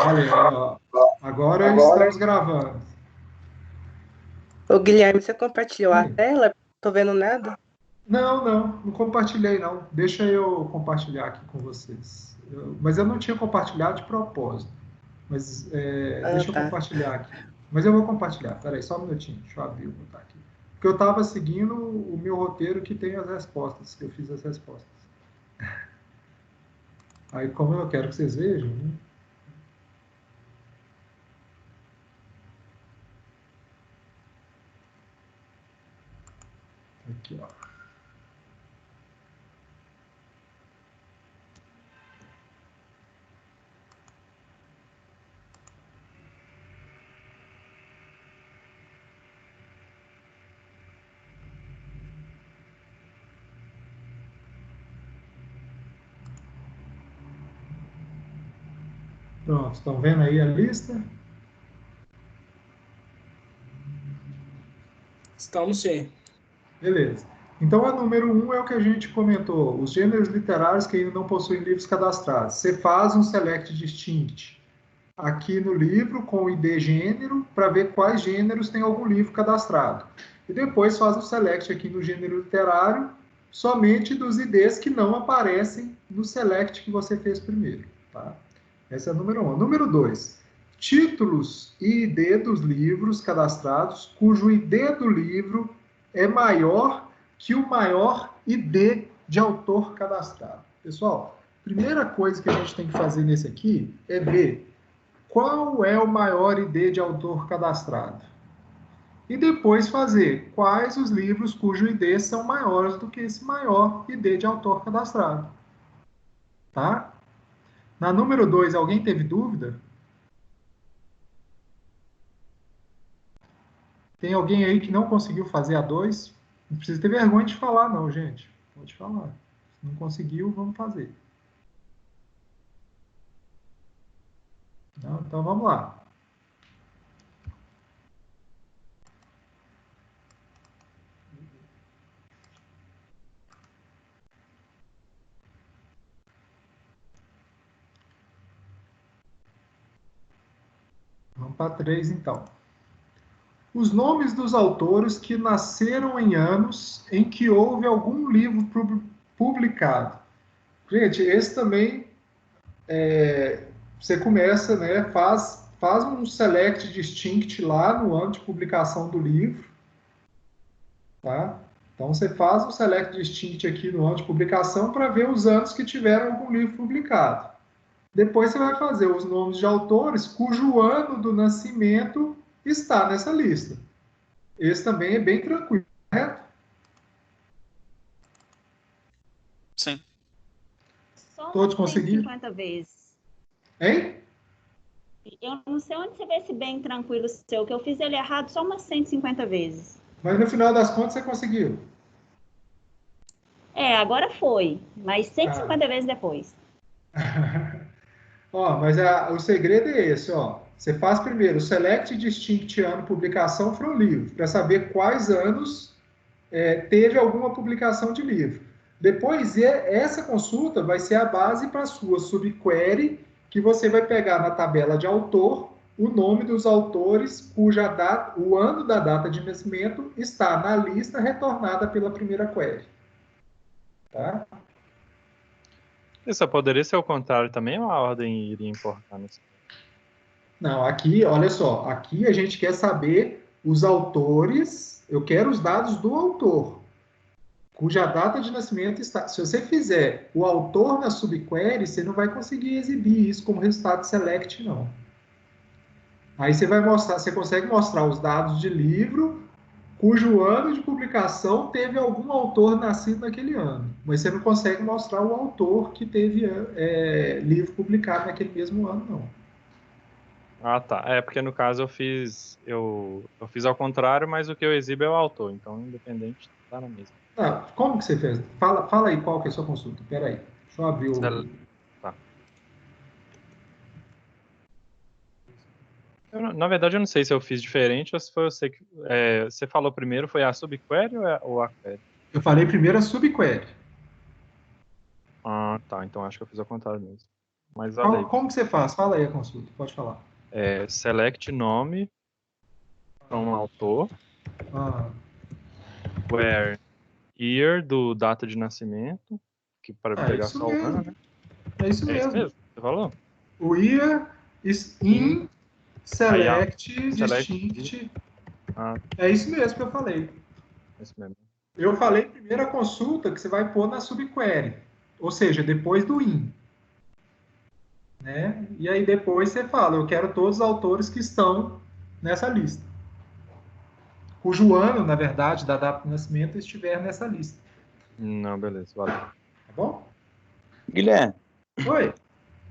Olha, ó, agora estamos gravando. Ô, Guilherme, você compartilhou a Oi. tela? Tô vendo nada. Não compartilhei, não. Deixa eu compartilhar aqui com vocês. Mas eu não tinha compartilhado de propósito. Mas Ah, deixa eu tá. compartilhar aqui. Mas eu vou compartilhar. Peraí, só um minutinho. Deixa eu abrir o botar aqui. Porque eu estava seguindo o meu roteiro que tem as respostas, que eu fiz as respostas. Aí, como eu quero que vocês vejam, né? Aqui, ó. Pronto, estão vendo aí a lista? Estamos sim. Beleza. Então, a número um é o que a gente comentou, os gêneros literários que ainda não possuem livros cadastrados. Você faz um select distinct aqui no livro com o ID gênero para ver quais gêneros tem algum livro cadastrado. E depois faz o select aqui no gênero literário somente dos IDs que não aparecem no select que você fez primeiro. Tá? Essa é a número um. Número dois, títulos e ID dos livros cadastrados cujo ID do livro é maior que o maior ID de autor cadastrado. Pessoal, primeira coisa que a gente tem que fazer nesse aqui é ver qual é o maior ID de autor cadastrado. E depois fazer quais os livros cujo ID são maiores do que esse maior ID de autor cadastrado. Tá? Na número 2, alguém teve dúvida? Tem alguém aí que não conseguiu fazer a 2? Não precisa ter vergonha de falar, não, gente. Pode falar. Se não conseguiu, vamos fazer. Não? Então vamos lá. Vamos para 3, então. Os nomes dos autores que nasceram em anos em que houve algum livro publicado. Gente, esse também você começa, né? Faz um select distinct lá no ano de publicação do livro, tá? Então você faz um select distinct aqui no ano de publicação para ver os anos que tiveram algum livro publicado. Depois você vai fazer os nomes de autores cujo ano do nascimento está nessa lista. Esse também é bem tranquilo, correto? Sim. Só Todos umas conseguiram? 150 vezes. Hein? Eu não sei onde você vê esse bem tranquilo seu, que eu fiz ele errado só umas 150 vezes. Mas no final das contas você conseguiu. Agora foi, mas 150 Ah. vezes depois. Ó, mas o segredo é esse, ó. Você faz primeiro o select distinct ano publicação from livro, para saber quais anos teve alguma publicação de livro. Depois, essa consulta vai ser a base para a sua subquery, que você vai pegar na tabela de autor o nome dos autores cuja data, o ano da data de nascimento está na lista retornada pela primeira query. Tá? Isso poderia ser o contrário também, ou a ordem iria importar nisso? Não, aqui, olha só, aqui a gente quer saber os autores, eu quero os dados do autor, cuja data de nascimento está. Se você fizer o autor na subquery, você não vai conseguir exibir isso como resultado select, não. Aí você vai mostrar, você consegue mostrar os dados de livro cujo ano de publicação teve algum autor nascido naquele ano, mas você não consegue mostrar o autor que teve livro publicado naquele mesmo ano, não. Ah, tá. É, porque no caso eu fiz ao contrário, mas o que eu exibo é o autor, então independente, tá na mesma. Ah, como que você fez? Fala aí qual que é a sua consulta. Espera aí. Deixa eu abrir o... Tá. Na verdade, eu não sei se eu fiz diferente ou se foi você que... você falou primeiro, foi a subquery ou a query? Eu falei primeiro a subquery. Ah, tá. Então acho que eu fiz ao contrário mesmo. Mas olha aí. Como que você faz? Fala aí a consulta, pode falar. Select nome from autor, Ah, where year do data de nascimento, que para é pegar isso só o ano, mesmo. né? É isso É isso mesmo. mesmo, você falou? O year is in select distinct. Ah, É isso mesmo que eu falei. é isso mesmo. Eu falei primeiro a consulta que você vai pôr na subquery, ou seja, depois do in. Né? E aí depois você fala, eu quero todos os autores que estão nessa lista. Cujo ano, na verdade, da data de nascimento estiver nessa lista. Não, beleza, valeu. Tá bom? Guilherme, Oi.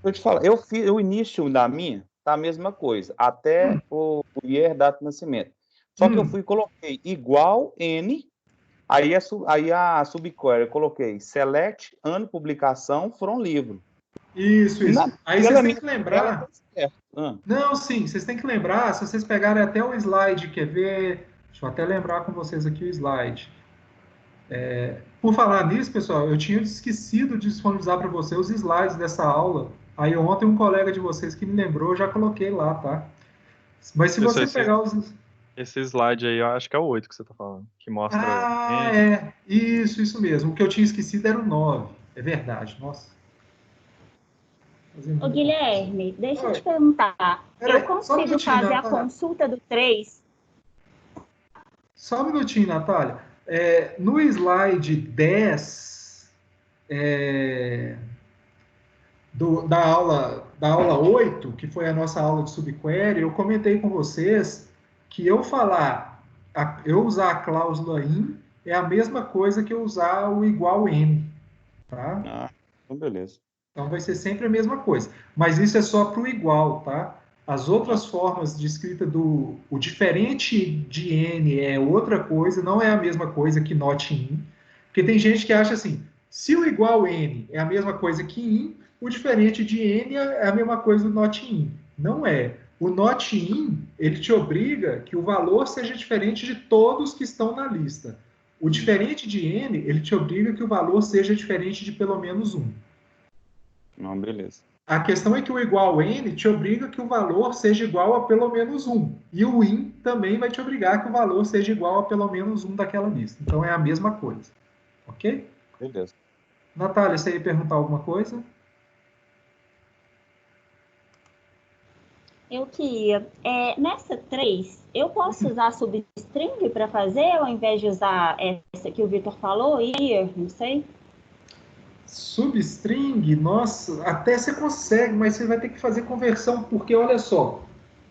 eu te falo, eu fiz o início da minha, tá a mesma coisa, até o year, data de nascimento. Só que eu fui e coloquei igual N, aí a subquery eu coloquei select ano publicação from livro. Isso. Aí vocês têm que lembrar. Não, sim, vocês têm que lembrar, se vocês pegarem até o slide, quer ver? Deixa eu até lembrar com vocês aqui o slide. Por falar nisso, pessoal, eu tinha esquecido de disponibilizar para vocês os slides dessa aula. Aí ontem um colega de vocês que me lembrou, eu já coloquei lá, tá? Mas se você pegar os... Esse slide aí, eu acho que é o 8 que você tá falando, que mostra... Isso mesmo. O que eu tinha esquecido era o 9. É verdade, nossa. Ô, Guilherme, deixa eu te perguntar. Eu consigo fazer a consulta do 3? Só um minutinho, Natália. No slide 10 da aula 8, que foi a nossa aula de subquery, eu comentei com vocês que eu usar a cláusula in é a mesma coisa que eu usar o igual n. Tá? Então beleza. Então vai ser sempre a mesma coisa. Mas isso é só para o igual, tá? As outras formas de escrita o diferente de n é outra coisa, não é a mesma coisa que not in. Porque tem gente que acha assim, se o igual n é a mesma coisa que in, o diferente de n é a mesma coisa do not in. Não é. O not in, ele te obriga que o valor seja diferente de todos que estão na lista. O diferente de n, ele te obriga que o valor seja diferente de pelo menos um. Não, beleza. A questão é que o igual n te obriga que o valor seja igual a pelo menos um. E o in também vai te obrigar que o valor seja igual a pelo menos um daquela lista. Então é a mesma coisa. Ok? Beleza. Natália, você ia perguntar alguma coisa? Eu que ia. Nessa 3, eu posso usar substring para fazer, ao invés de usar essa que o Vitor falou, year, não sei? Substring, nossa, até você consegue, mas você vai ter que fazer conversão, porque olha só,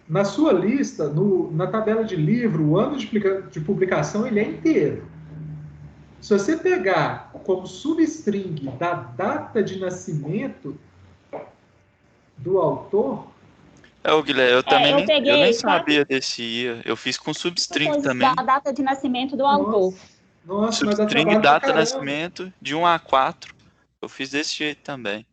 na sua lista, na tabela de livro, o ano de publicação ele é inteiro. Se você pegar como substring da data de nascimento do autor... Guilherme, eu também eu nem sabia 4... desse IA. Eu fiz com substring também. Da data de nascimento do autor. Nossa, substring data de nascimento de 1 a 4. Eu fiz desse jeito também.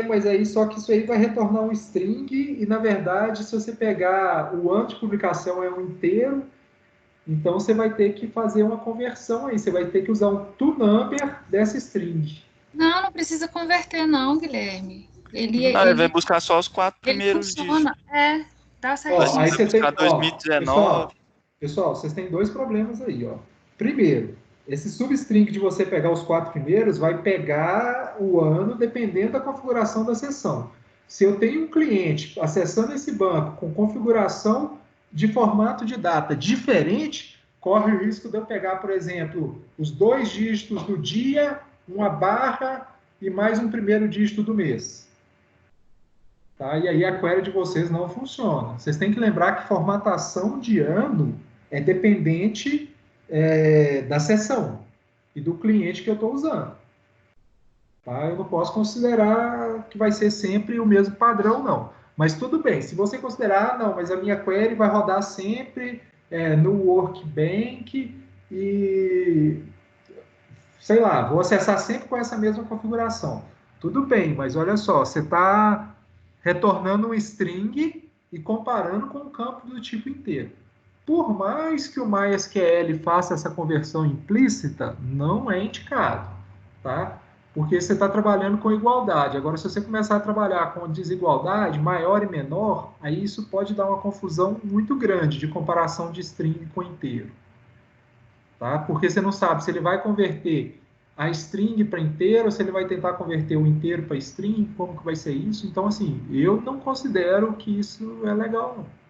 Mas aí só que isso aí vai retornar um string e, na verdade, se você pegar o ano de publicação é um inteiro, então você vai ter que fazer uma conversão aí. Você vai ter que usar um toNumber dessa string. Não precisa converter não, Guilherme. Ele vai buscar só os 4 primeiros dígitos. Dá certo. Aí você tem 2019. Pessoal, vocês têm dois problemas aí, ó. Primeiro, esse substring de você pegar os 4 primeiros vai pegar o ano dependendo da configuração da sessão. Se eu tenho um cliente acessando esse banco com configuração de formato de data diferente, corre o risco de eu pegar, por exemplo, os 2 dígitos do dia, uma barra e mais um primeiro dígito do mês. Tá? E aí a query de vocês não funciona. Vocês têm que lembrar que formatação de ano é dependente da sessão e do cliente que eu estou usando. Tá? Eu não posso considerar que vai ser sempre o mesmo padrão, não. Mas tudo bem, se você considerar, não, mas a minha query vai rodar sempre no Workbench e, sei lá, vou acessar sempre com essa mesma configuração. Tudo bem, mas olha só, você está retornando um string e comparando com o campo do tipo inteiro. Por mais que o MySQL faça essa conversão implícita, não é indicado, tá? porque você está trabalhando com igualdade. Agora, se você começar a trabalhar com desigualdade, maior e menor, aí isso pode dar uma confusão muito grande de comparação de string com inteiro. Tá? Porque você não sabe se ele vai converter a string para inteiro, ou se ele vai tentar converter o inteiro para string, como que vai ser isso. Então, assim, eu não considero que isso é legal, não.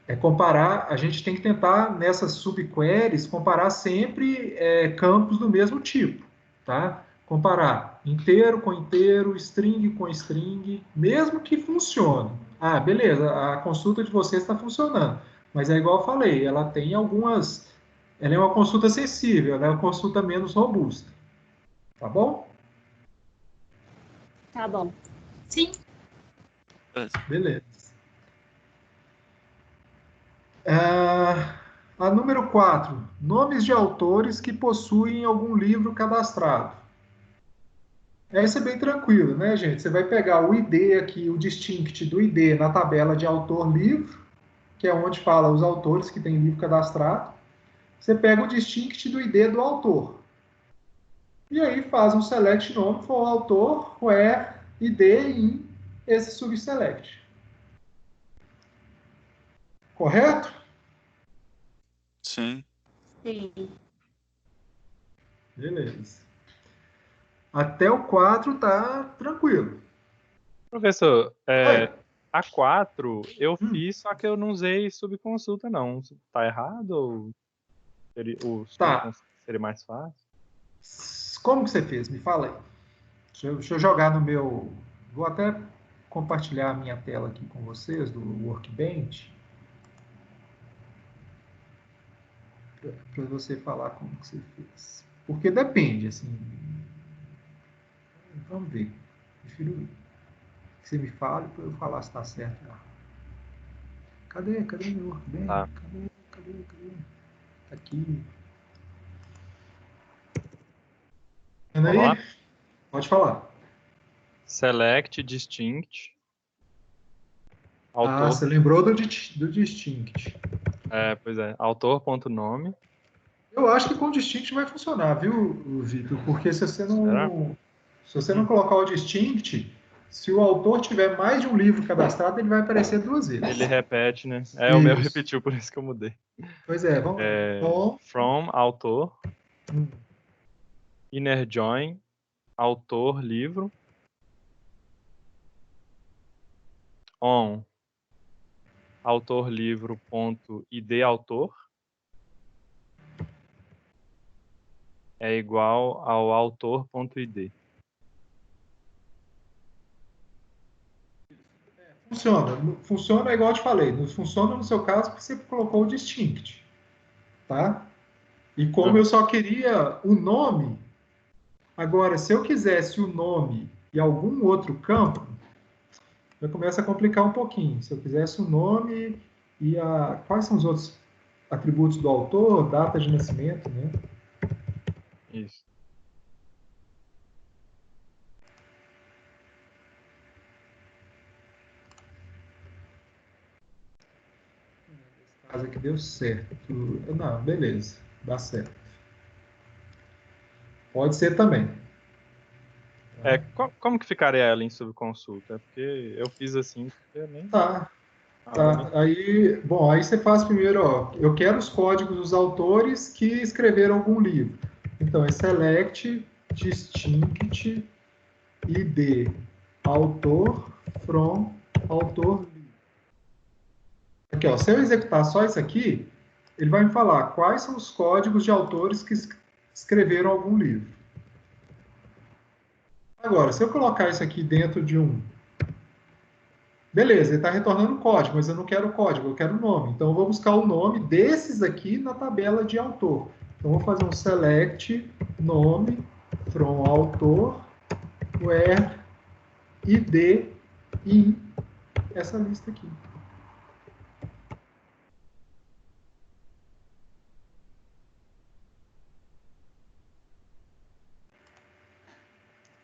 É comparar, a gente tem que tentar, nessas subqueries, comparar sempre campos do mesmo tipo, tá? Comparar inteiro com inteiro, string com string, mesmo que funcione. Ah, beleza, a consulta de vocês está funcionando, mas é igual eu falei, ela tem algumas, ela é uma consulta acessível, ela é uma consulta menos robusta, tá bom? Tá bom. Sim. Beleza. A número 4, nomes de autores que possuem algum livro cadastrado. Essa é bem tranquilo, né, gente? Você vai pegar o ID aqui, o distinct do ID na tabela de autor-livro, que é onde fala os autores que têm livro cadastrado. Você pega o distinct do ID do autor. E aí faz um select nome for o autor, where ID in esse subselect. Correto? Sim. Sim. Beleza. Até o 4 tá tranquilo. Professor, Oi. a 4 eu Hum. fiz, só que eu não usei subconsulta, não. Tá errado ou o Tá. subconsulta seria mais fácil? Como que você fez? Me fala aí. Deixa eu jogar no meu... Vou até compartilhar a minha tela aqui com vocês, do Workbench, para você falar como que você fez. Porque depende, assim... Vamos ver. Prefiro que você me fale para eu falar se está certo lá. Cadê meu Workbench? Tá. Cadê? Tá aqui. Vendo Vamos lá? aí? Pode falar. Select, distinct, Ah, autor. você lembrou do distinct. Pois é, autor.nome. Eu acho que com o distinct vai funcionar, viu, Vitor? Porque Será? se você não colocar o distinct, se o autor tiver mais de um livro cadastrado, ele vai aparecer duas vezes. Ele repete, né? O meu Isso. repetiu, por isso que eu mudei. Pois é, vamos. Bom. From, autor. Hum. Inner join, autor, livro. On, autor, livro, ponto, id, autor. É igual ao autor.id. Funciona igual eu te falei. Não funciona no seu caso porque você colocou o distinct, tá? E como eu só queria o nome, agora, se eu quisesse o nome e algum outro campo, já começa a complicar um pouquinho. Se eu quisesse o nome e quais são os outros atributos do autor, data de nascimento, né? Isso. Nesse caso aqui deu certo. Não, beleza, dá certo. Pode ser também. Como que ficaria ela em subconsulta? É porque eu fiz assim, porque eu nem... Tá. Bonito. Aí você faz primeiro, ó, eu quero os códigos dos autores que escreveram algum livro. Então, é select, distinct, id, autor, from, autor, livro. Aqui, ó, se eu executar só isso aqui, ele vai me falar quais são os códigos de autores que escreveram algum livro. Agora, se eu colocar isso aqui dentro de um... Beleza, ele está retornando o código, mas eu não quero o código, eu quero o nome. Então, eu vou buscar o nome desses aqui na tabela de autor. Então, eu vou fazer um select nome from autor where id in essa lista aqui.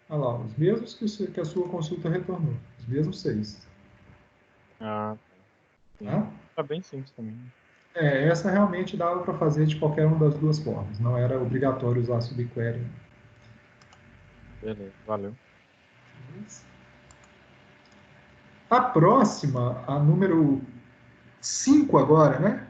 Olha lá, os mesmos que a sua consulta retornou. Os mesmos 6. Ah, Tá? tá bem simples também. Essa realmente dava para fazer de qualquer uma das duas formas. Não era obrigatório usar subquery. Beleza, valeu. A próxima, a número 5 agora, né?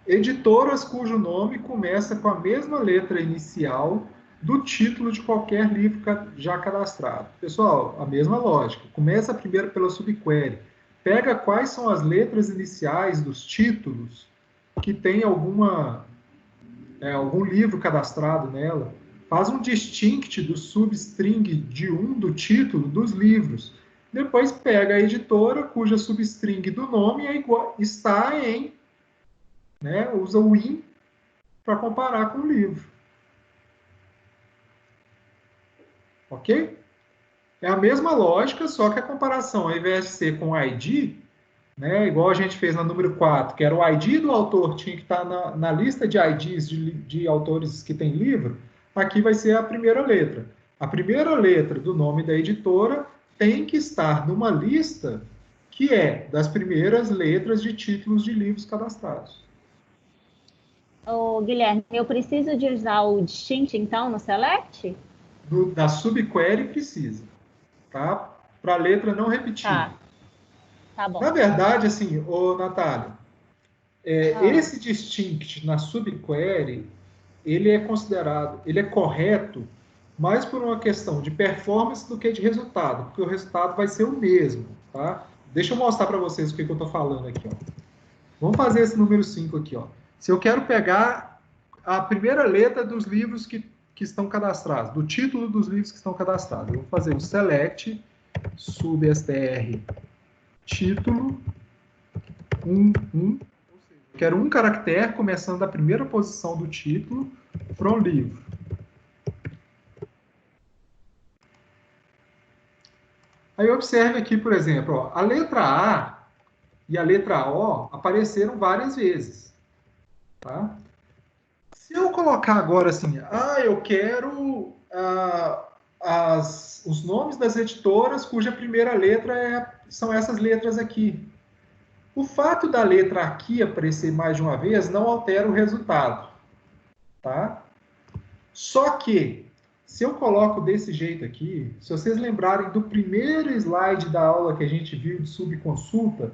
Editoras cujo nome começa com a mesma letra inicial do título de qualquer livro já cadastrado. Pessoal, a mesma lógica. Começa primeiro pela subquery. Pega quais são as letras iniciais dos títulos que tem algum livro cadastrado nela. Faz um distinct do substring de do título dos livros. Depois pega a editora cuja substring do nome está em, né, usa o in para comparar com o livro. Ok? É a mesma lógica, só que a comparação, ao invés de ser com o ID, né, igual a gente fez na número 4, que era o ID do autor, tinha que estar na lista de IDs de autores que tem livro, aqui vai ser a primeira letra. A primeira letra do nome da editora tem que estar numa lista que é das primeiras letras de títulos de livros cadastrados. Ô, Guilherme, eu preciso de usar o distinct, então, no select? Da subquery precisa, tá? Para a letra não repetir. Tá bom. Na verdade, assim, Natália, esse distinct na subquery, ele é correto mais por uma questão de performance do que de resultado, porque o resultado vai ser o mesmo, tá? Deixa eu mostrar para vocês o que eu estou falando aqui, ó. Vamos fazer esse número 5 aqui, ó. Se eu quero pegar a primeira letra dos livros que estão cadastrados, do título dos livros que estão cadastrados, eu vou fazer um select substr título 1. Quero um caractere começando da primeira posição do título from livro. Aí observe aqui, por exemplo, ó, a letra A e a letra O apareceram várias vezes. Tá? Se eu colocar agora assim, eu quero os nomes das editoras cuja primeira letra são essas letras aqui. O fato da letra aqui aparecer mais de uma vez não altera o resultado. Tá? Só que, se eu coloco desse jeito aqui, se vocês lembrarem do primeiro slide da aula que a gente viu de subconsulta,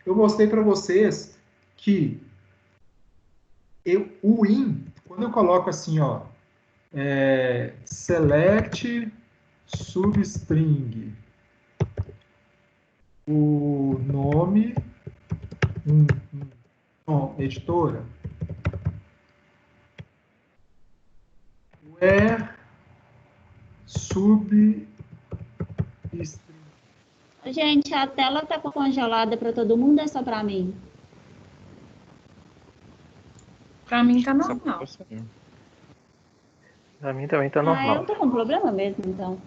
eu mostrei para vocês que o in, quando eu coloco assim, ó, select substring, o nome, editora, where substring. Gente, a tela tá congelada para todo mundo, é só para mim? Para mim tá normal. Para mim também tá normal. Eu tô com problema mesmo, então.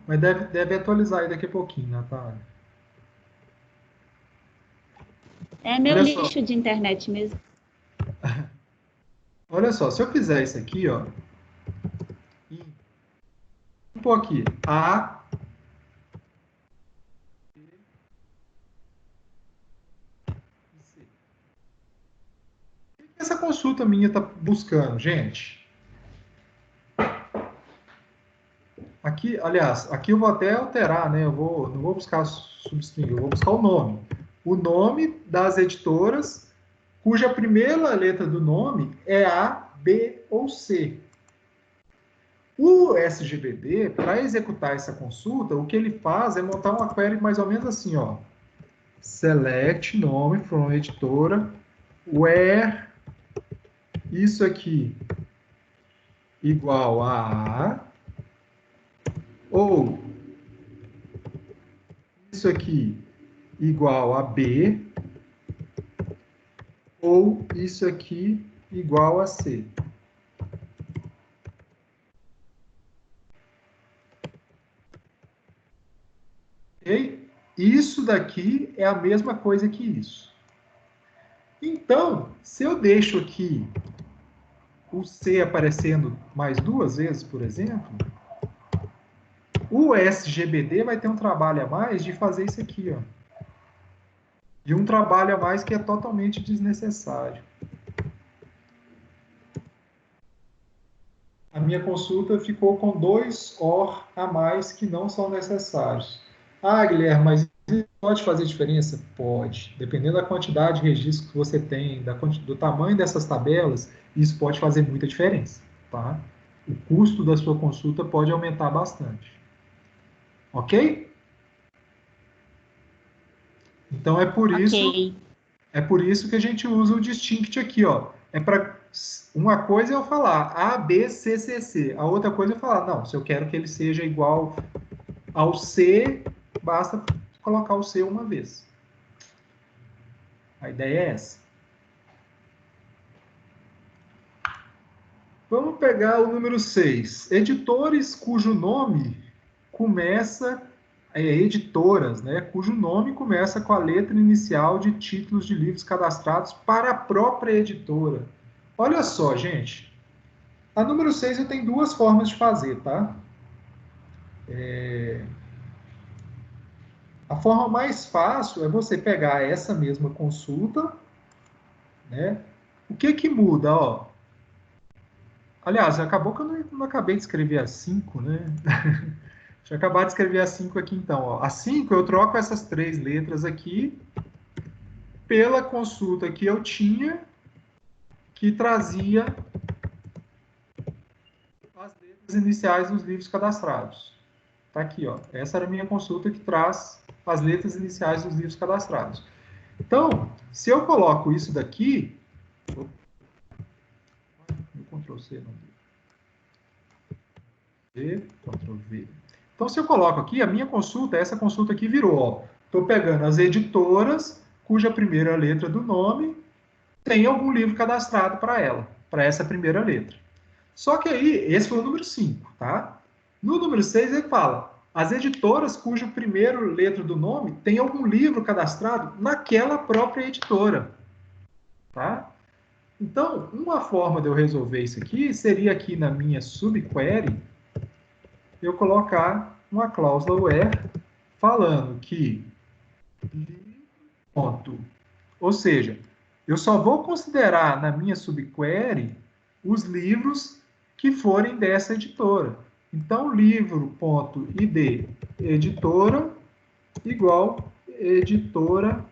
Mas deve atualizar aí daqui a pouquinho, Natália. É meu lixo de internet mesmo. Olha só, se eu fizer isso aqui, ó. Vou pôr aqui. A. O que essa consulta minha está buscando, gente? Aqui, aliás, aqui eu vou até alterar, né? Não vou buscar substring, eu vou buscar o nome. O nome das editoras cuja primeira letra do nome é A, B ou C. O SGBD, para executar essa consulta, o que ele faz é montar uma query mais ou menos assim, ó. Select nome from editora, where isso aqui igual a ou isso aqui igual a B, ou isso aqui igual a C. Ok? Isso daqui é a mesma coisa que isso. Então, se eu deixo aqui o C aparecendo mais duas vezes, por exemplo, o SGBD vai ter um trabalho a mais de fazer isso aqui, ó. E um trabalho a mais que é totalmente desnecessário. A minha consulta ficou com 2 OR a mais que não são necessários. Ah, Guilherme, mas isso pode fazer diferença? Pode. Dependendo da quantidade de registros que você tem, do tamanho dessas tabelas, isso pode fazer muita diferença. Tá? O custo da sua consulta pode aumentar bastante. Ok? Então é por isso que a gente usa o distinct aqui, ó. É para uma coisa é eu falar A, B, C, C, C. A outra coisa é eu falar, não, se eu quero que ele seja igual ao C, basta colocar o C uma vez. A ideia é essa. Vamos pegar o número 6. Editores cujo nome começa... editoras, né, cujo nome começa com a letra inicial de títulos de livros cadastrados para a própria editora. Olha só, gente. A número 6 eu tenho 2 formas de fazer, tá? A forma mais fácil é você pegar essa mesma consulta, né? O que muda, ó? Aliás, acabou que eu não acabei de escrever as 5, né? Deixa eu acabar de escrever as 5 aqui, então. Ó. A 5 eu troco essas 3 letras aqui pela consulta que eu tinha, que trazia as letras iniciais dos livros cadastrados. Tá aqui, ó. Essa era a minha consulta que traz as letras iniciais dos livros cadastrados. Então, se eu coloco isso daqui... Ctrl C, não V, Ctrl V. Então, se eu coloco aqui, a minha consulta, essa consulta aqui virou, ó. Estou pegando as editoras, cuja primeira letra do nome tem algum livro cadastrado para ela, para essa primeira letra. Só que aí, esse foi o número 5, tá? No número 6, ele fala, as editoras cuja primeira letra do nome tem algum livro cadastrado naquela própria editora, tá? Então, uma forma de eu resolver isso aqui seria aqui na minha subquery, eu colocar uma cláusula where falando que ponto, ou seja, eu só vou considerar na minha subquery os livros que forem dessa editora. Então, livro.id editora igual editora.id.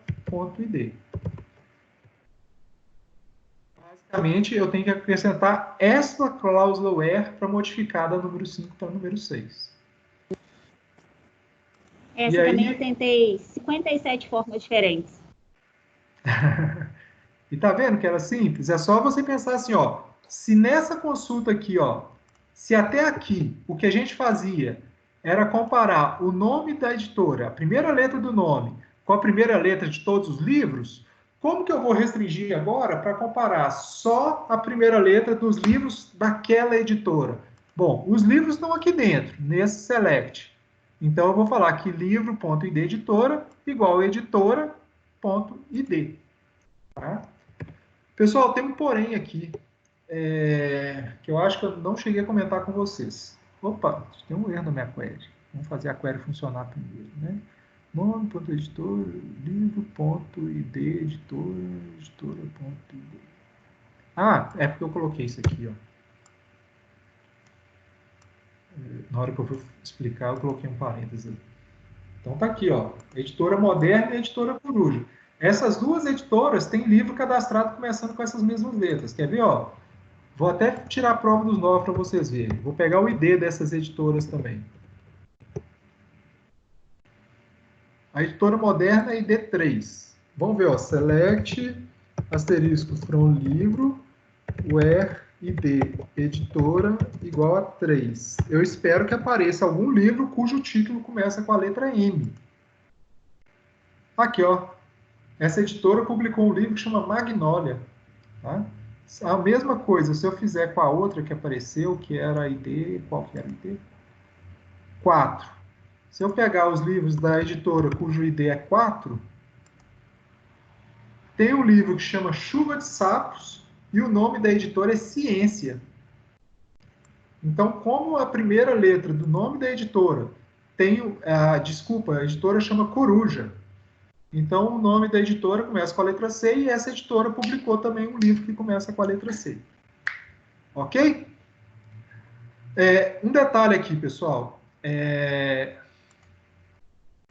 Basicamente, eu tenho que acrescentar essa cláusula where para modificar da número 5 para número 6. Essa E também aí... eu tentei 57 formas diferentes. E tá vendo que era simples? É só você pensar assim, ó, se nessa consulta aqui, ó, se até aqui o que a gente fazia era comparar o nome da editora, a primeira letra do nome, com a primeira letra de todos os livros, como que eu vou restringir agora para comparar só a primeira letra dos livros daquela editora? Bom, os livros estão aqui dentro, nesse select. Então, eu vou falar que livro.id editora igual editora.id. Tá? Pessoal, tem um porém aqui, que eu acho que eu não cheguei a comentar com vocês. Opa, tem um erro na minha query. Vamos fazer a query funcionar primeiro, né? Nome.editor, livro.id, editora.id. Ah, é porque eu coloquei isso aqui, ó. Na hora que eu for explicar, eu coloquei um parênteses ali. Então tá aqui, ó. Editora Moderna e Editora Coruja. Essas duas editoras têm livro cadastrado começando com essas mesmas letras. Quer ver, ó? Vou até tirar a prova dos 9 para vocês verem. Vou pegar o ID dessas editoras também. A editora Moderna é ID 3. Vamos ver, ó. Select, asterisco, from livro, where ID editora igual a 3. Eu espero que apareça algum livro cujo título começa com a letra M. Aqui, ó. Essa editora publicou um livro que chama Magnólia. Tá? A mesma coisa, se eu fizer com a outra que apareceu, que era a ID... Qual que era a ID? 4. Se eu pegar os livros da editora cujo ID é 4, tem um livro que chama Chuva de Sapos e o nome da editora é Ciência. Então, como a primeira letra do nome da editora tem... a editora chama Coruja. Então, o nome da editora começa com a letra C e essa editora publicou também um livro que começa com a letra C. Ok? Um detalhe aqui, pessoal.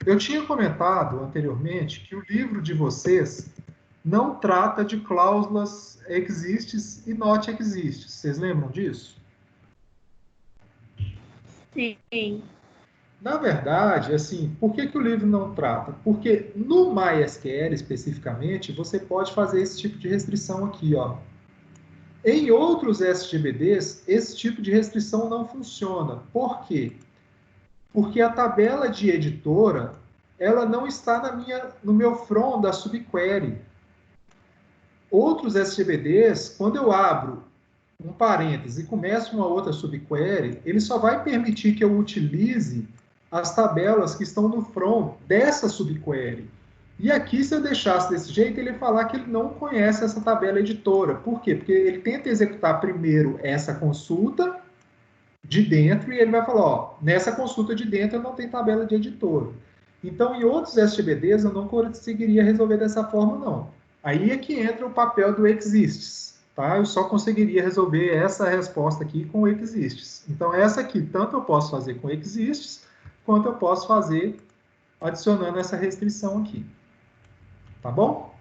Eu tinha comentado anteriormente que o livro de vocês não trata de cláusulas exists e not exists. Vocês lembram disso? Sim. Na verdade, assim, por que o livro não trata? Porque no MySQL, especificamente, você pode fazer esse tipo de restrição aqui, ó. Em outros SGBDs, esse tipo de restrição não funciona. Por quê? Porque a tabela de editora, ela não está no meu front da subquery. Outros SGBDs, quando eu abro um parêntese e começo uma outra subquery, ele só vai permitir que eu utilize as tabelas que estão no front dessa subquery. E aqui, se eu deixasse desse jeito, ele ia falar que ele não conhece essa tabela editora. Por quê? Porque ele tenta executar primeiro essa consulta de dentro e ele vai falar, ó, nessa consulta de dentro eu não tem tabela de editora. Então, em outros SGBDs, eu não conseguiria resolver dessa forma, não. Aí é que entra o papel do exists. Tá? Eu só conseguiria resolver essa resposta aqui com o exists. Então, essa aqui, tanto eu posso fazer com exists, quanto eu posso fazer adicionando essa restrição aqui. Tá bom?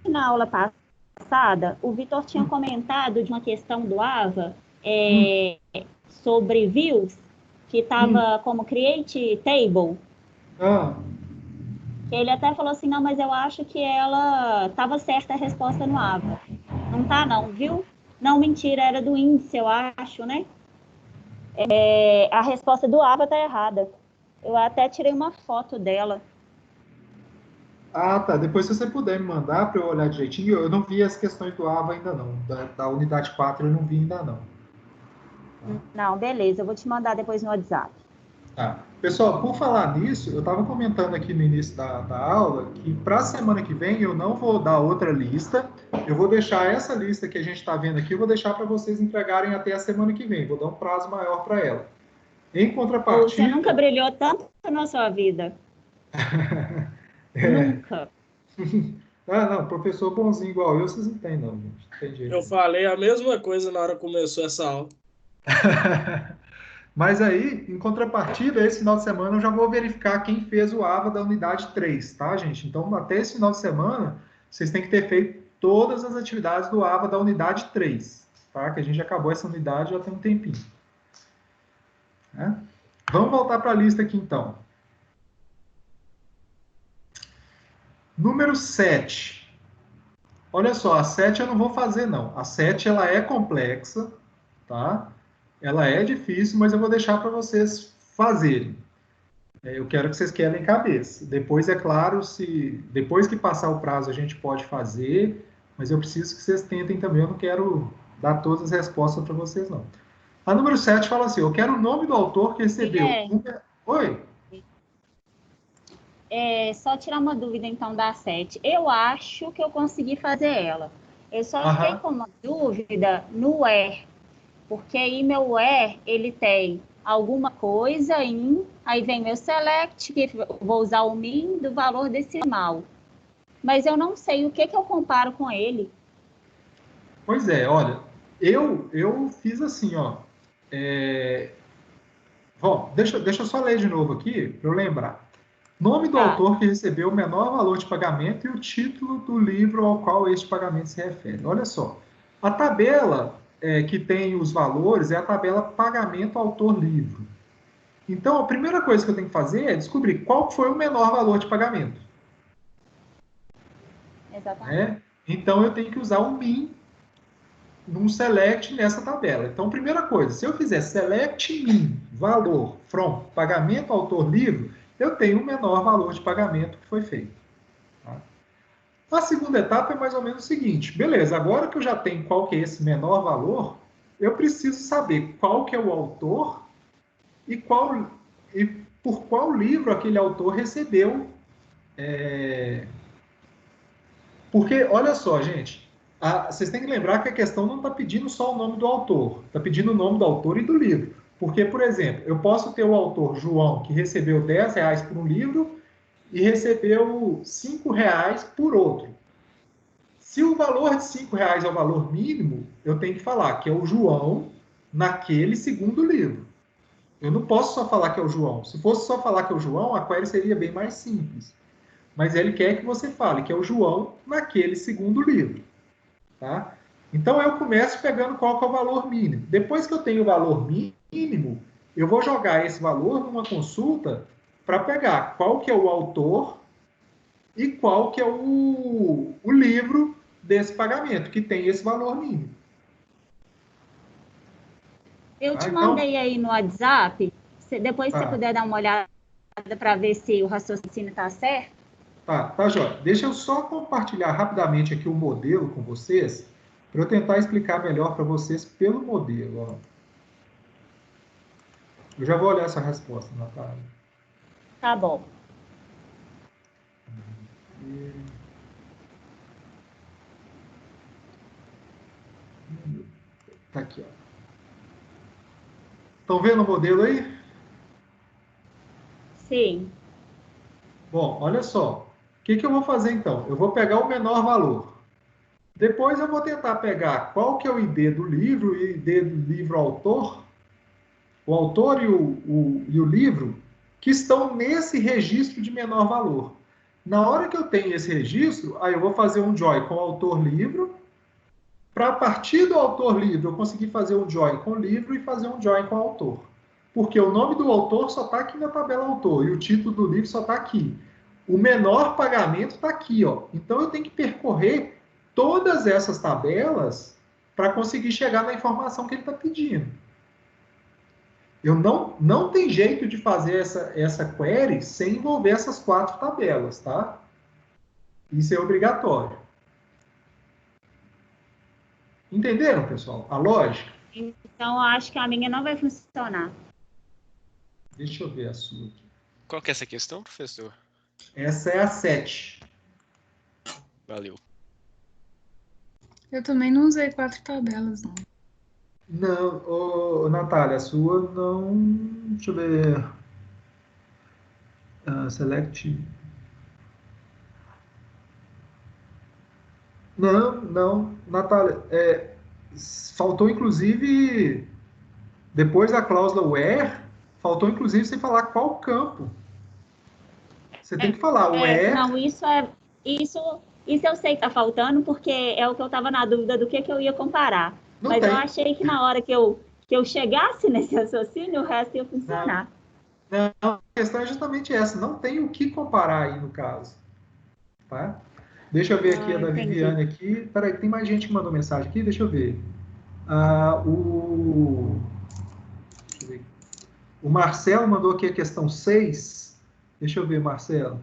Na aula passada, o Vitor tinha comentado de uma questão do AVA sobre views, que estava como create table. Ele até falou assim, não, mas eu acho que ela estava certa a resposta no AVA. Não tá, não, viu? Não, mentira, era do índice, eu acho, né? A resposta do AVA tá errada. Eu até tirei uma foto dela. Ah, tá. Depois, se você puder me mandar para eu olhar direitinho, eu não vi as questões do AVA ainda não. Da unidade 4 eu não vi ainda não. Não, beleza, eu vou te mandar depois no WhatsApp. Tá. Pessoal, por falar nisso, eu estava comentando aqui no início da aula que para a semana que vem eu não vou dar outra lista, eu vou deixar essa lista que a gente está vendo aqui, eu vou deixar para vocês entregarem até a semana que vem, vou dar um prazo maior para ela. Em contrapartida... Você nunca brilhou tanto na sua vida. Nunca. Não, professor bonzinho igual eu, vocês não têm não, gente. Não tem jeito. Eu falei a mesma coisa na hora que começou essa aula. Mas aí, em contrapartida, esse final de semana eu já vou verificar quem fez o AVA da unidade 3, tá, gente? Então, até esse final de semana, vocês têm que ter feito todas as atividades do AVA da unidade 3, tá? Que a gente acabou essa unidade já tem um tempinho. Vamos voltar para a lista aqui, então. Número 7. Olha só, a 7 eu não vou fazer, não. A 7, ela é complexa, tá? Ela é difícil, mas eu vou deixar para vocês fazerem. Eu quero que vocês quebrem cabeça. Depois, é claro, depois que passar o prazo a gente pode fazer, mas eu preciso que vocês tentem também, eu não quero dar todas as respostas para vocês, não. A número 7 fala assim, eu quero o nome do autor que recebeu... Oi? Só tirar uma dúvida, então, da 7. Eu acho que eu consegui fazer ela. Eu só fiquei com uma dúvida no where. Porque aí meu where, ele tem alguma coisa aí vem meu select, que vou usar o min do valor decimal. Mas eu não sei o que eu comparo com ele. Pois é, olha, eu fiz assim, ó. Bom, deixa eu só ler de novo aqui, para eu lembrar. Nome do autor que recebeu o menor valor de pagamento e o título do livro ao qual este pagamento se refere. Olha só, a tabela que tem os valores é a tabela pagamento autor livro. Então, a primeira coisa que eu tenho que fazer é descobrir qual foi o menor valor de pagamento. Exatamente. Então, eu tenho que usar o min num select nessa tabela. Então, primeira coisa, se eu fizer select min valor from pagamento autor livro, eu tenho o menor valor de pagamento que foi feito. Tá? A segunda etapa é mais ou menos o seguinte, beleza, agora que eu já tenho qual que é esse menor valor, eu preciso saber qual que é o autor e por qual livro aquele autor recebeu. Porque, olha só, gente, vocês têm que lembrar que a questão não está pedindo só o nome do autor, está pedindo o nome do autor e do livro. Porque, por exemplo, eu posso ter o autor João, que recebeu R$ 10 por um livro e recebeu R$ 5 por outro. Se o valor de R$ 5 é o valor mínimo, eu tenho que falar que é o João naquele segundo livro. Eu não posso só falar que é o João. Se fosse só falar que é o João, a query seria bem mais simples. Mas ele quer que você fale que é o João naquele segundo livro. Tá? Então, eu começo pegando qual que é o valor mínimo. Depois que eu tenho o valor mínimo, eu vou jogar esse valor numa consulta para pegar qual que é o autor e qual que é o livro desse pagamento, que tem esse valor mínimo. Eu te mandei aí no WhatsApp, depois se você puder dar uma olhada para ver se o raciocínio está certo. Tá, Jóia. Deixa eu só compartilhar rapidamente aqui o modelo com vocês, para eu tentar explicar melhor para vocês pelo modelo. Ó. Eu já vou olhar essa resposta, Natália. Tá bom. Tá aqui, ó. Estão vendo o modelo aí? Sim. Bom, olha só. O que eu vou fazer então? Eu vou pegar o menor valor. Depois eu vou tentar pegar qual que é o ID do livro e o ID do livro autor, o autor e o livro, que estão nesse registro de menor valor. Na hora que eu tenho esse registro, aí eu vou fazer um join com o autor-livro, para a partir do autor-livro eu conseguir fazer um join com o livro e fazer um join com o autor. Porque o nome do autor só está aqui na tabela autor e o título do livro só está aqui. O menor pagamento está aqui, ó. Então eu tenho que percorrer todas essas tabelas para conseguir chegar na informação que ele está pedindo. Eu não tem jeito de fazer essa query sem envolver essas 4 tabelas, tá? Isso é obrigatório. Entenderam, pessoal? A lógica? Então, eu acho que a minha não vai funcionar. Deixa eu ver a sua aqui. Qual que é essa questão, professor? Essa é a 7. Valeu. Eu também não usei 4 tabelas, não. Não, Natália, a sua não... Deixa eu ver... select... Não, Natália, faltou inclusive, depois da cláusula where, faltou inclusive você falar qual campo. Você tem que falar where... Não, isso eu sei que está faltando, porque é o que eu estava na dúvida do que eu ia comparar. Não Mas tem. eu achei que na hora que eu chegasse nesse raciocínio, o resto ia funcionar. Não, a questão é justamente essa. Não tem o que comparar aí no caso. Tá? Deixa eu ver aqui a da Viviane aqui. Peraí, tem mais gente que mandou mensagem aqui. Deixa eu ver. Deixa eu ver. O Marcelo mandou aqui a questão 6. Deixa eu ver, Marcelo.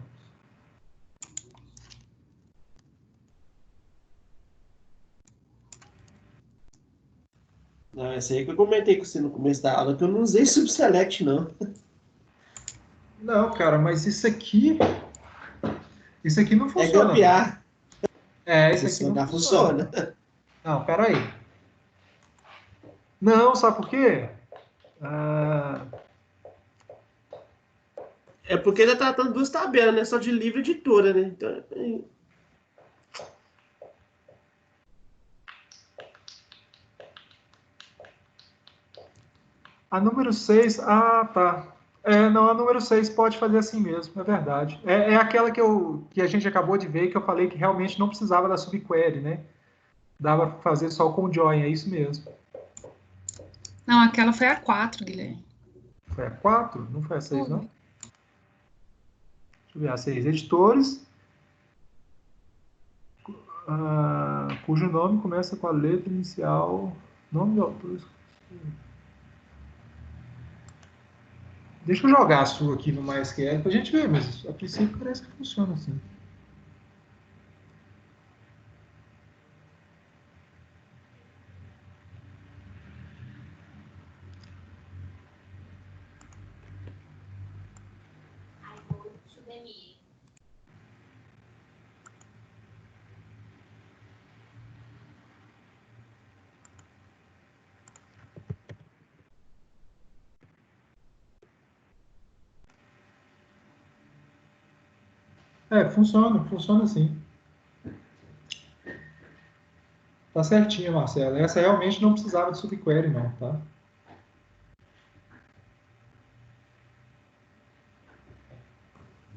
Não, essa aí que eu comentei com você no começo da aula, que eu não usei subselect, não. Não, cara, mas isso aqui não funciona. É gambiar. Isso aqui não funciona. Não, peraí. Não, sabe por quê? É porque ele tá tratando 2 tabelas, né? Só de livro e editora, né? Então, A número 6, tá. Não, a número 6 pode fazer assim mesmo, é verdade. É aquela que a gente acabou de ver, que eu falei que realmente não precisava da subquery, né? Dava para fazer só com join, é isso mesmo. Não, aquela foi a 4, Guilherme. Foi a 4? Não foi a 6, não? Deixa eu ver, a 6. Editores, cujo nome começa com a letra inicial, nome do autor. Deixa eu jogar a sua aqui no MySQL para a gente ver, mas a princípio parece que funciona assim. Funciona sim. Tá certinho, Marcelo. Essa realmente não precisava de subquery, não, tá?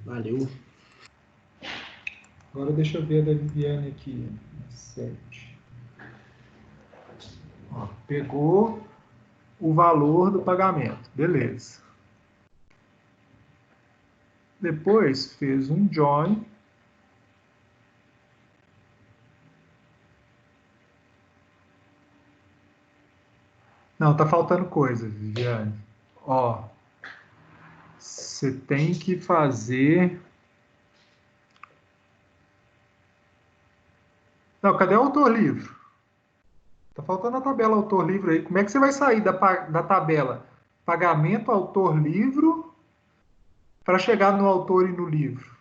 Valeu. Agora deixa eu ver a da Viviane aqui. 7. Ó, pegou o valor do pagamento. Beleza. Depois fez um join. Não, tá faltando coisa, Viviane. Ó, você tem que fazer... Não, cadê o autor-livro? Tá faltando a tabela autor-livro aí. Como é que você vai sair da tabela pagamento autor-livro para chegar no autor e no livro?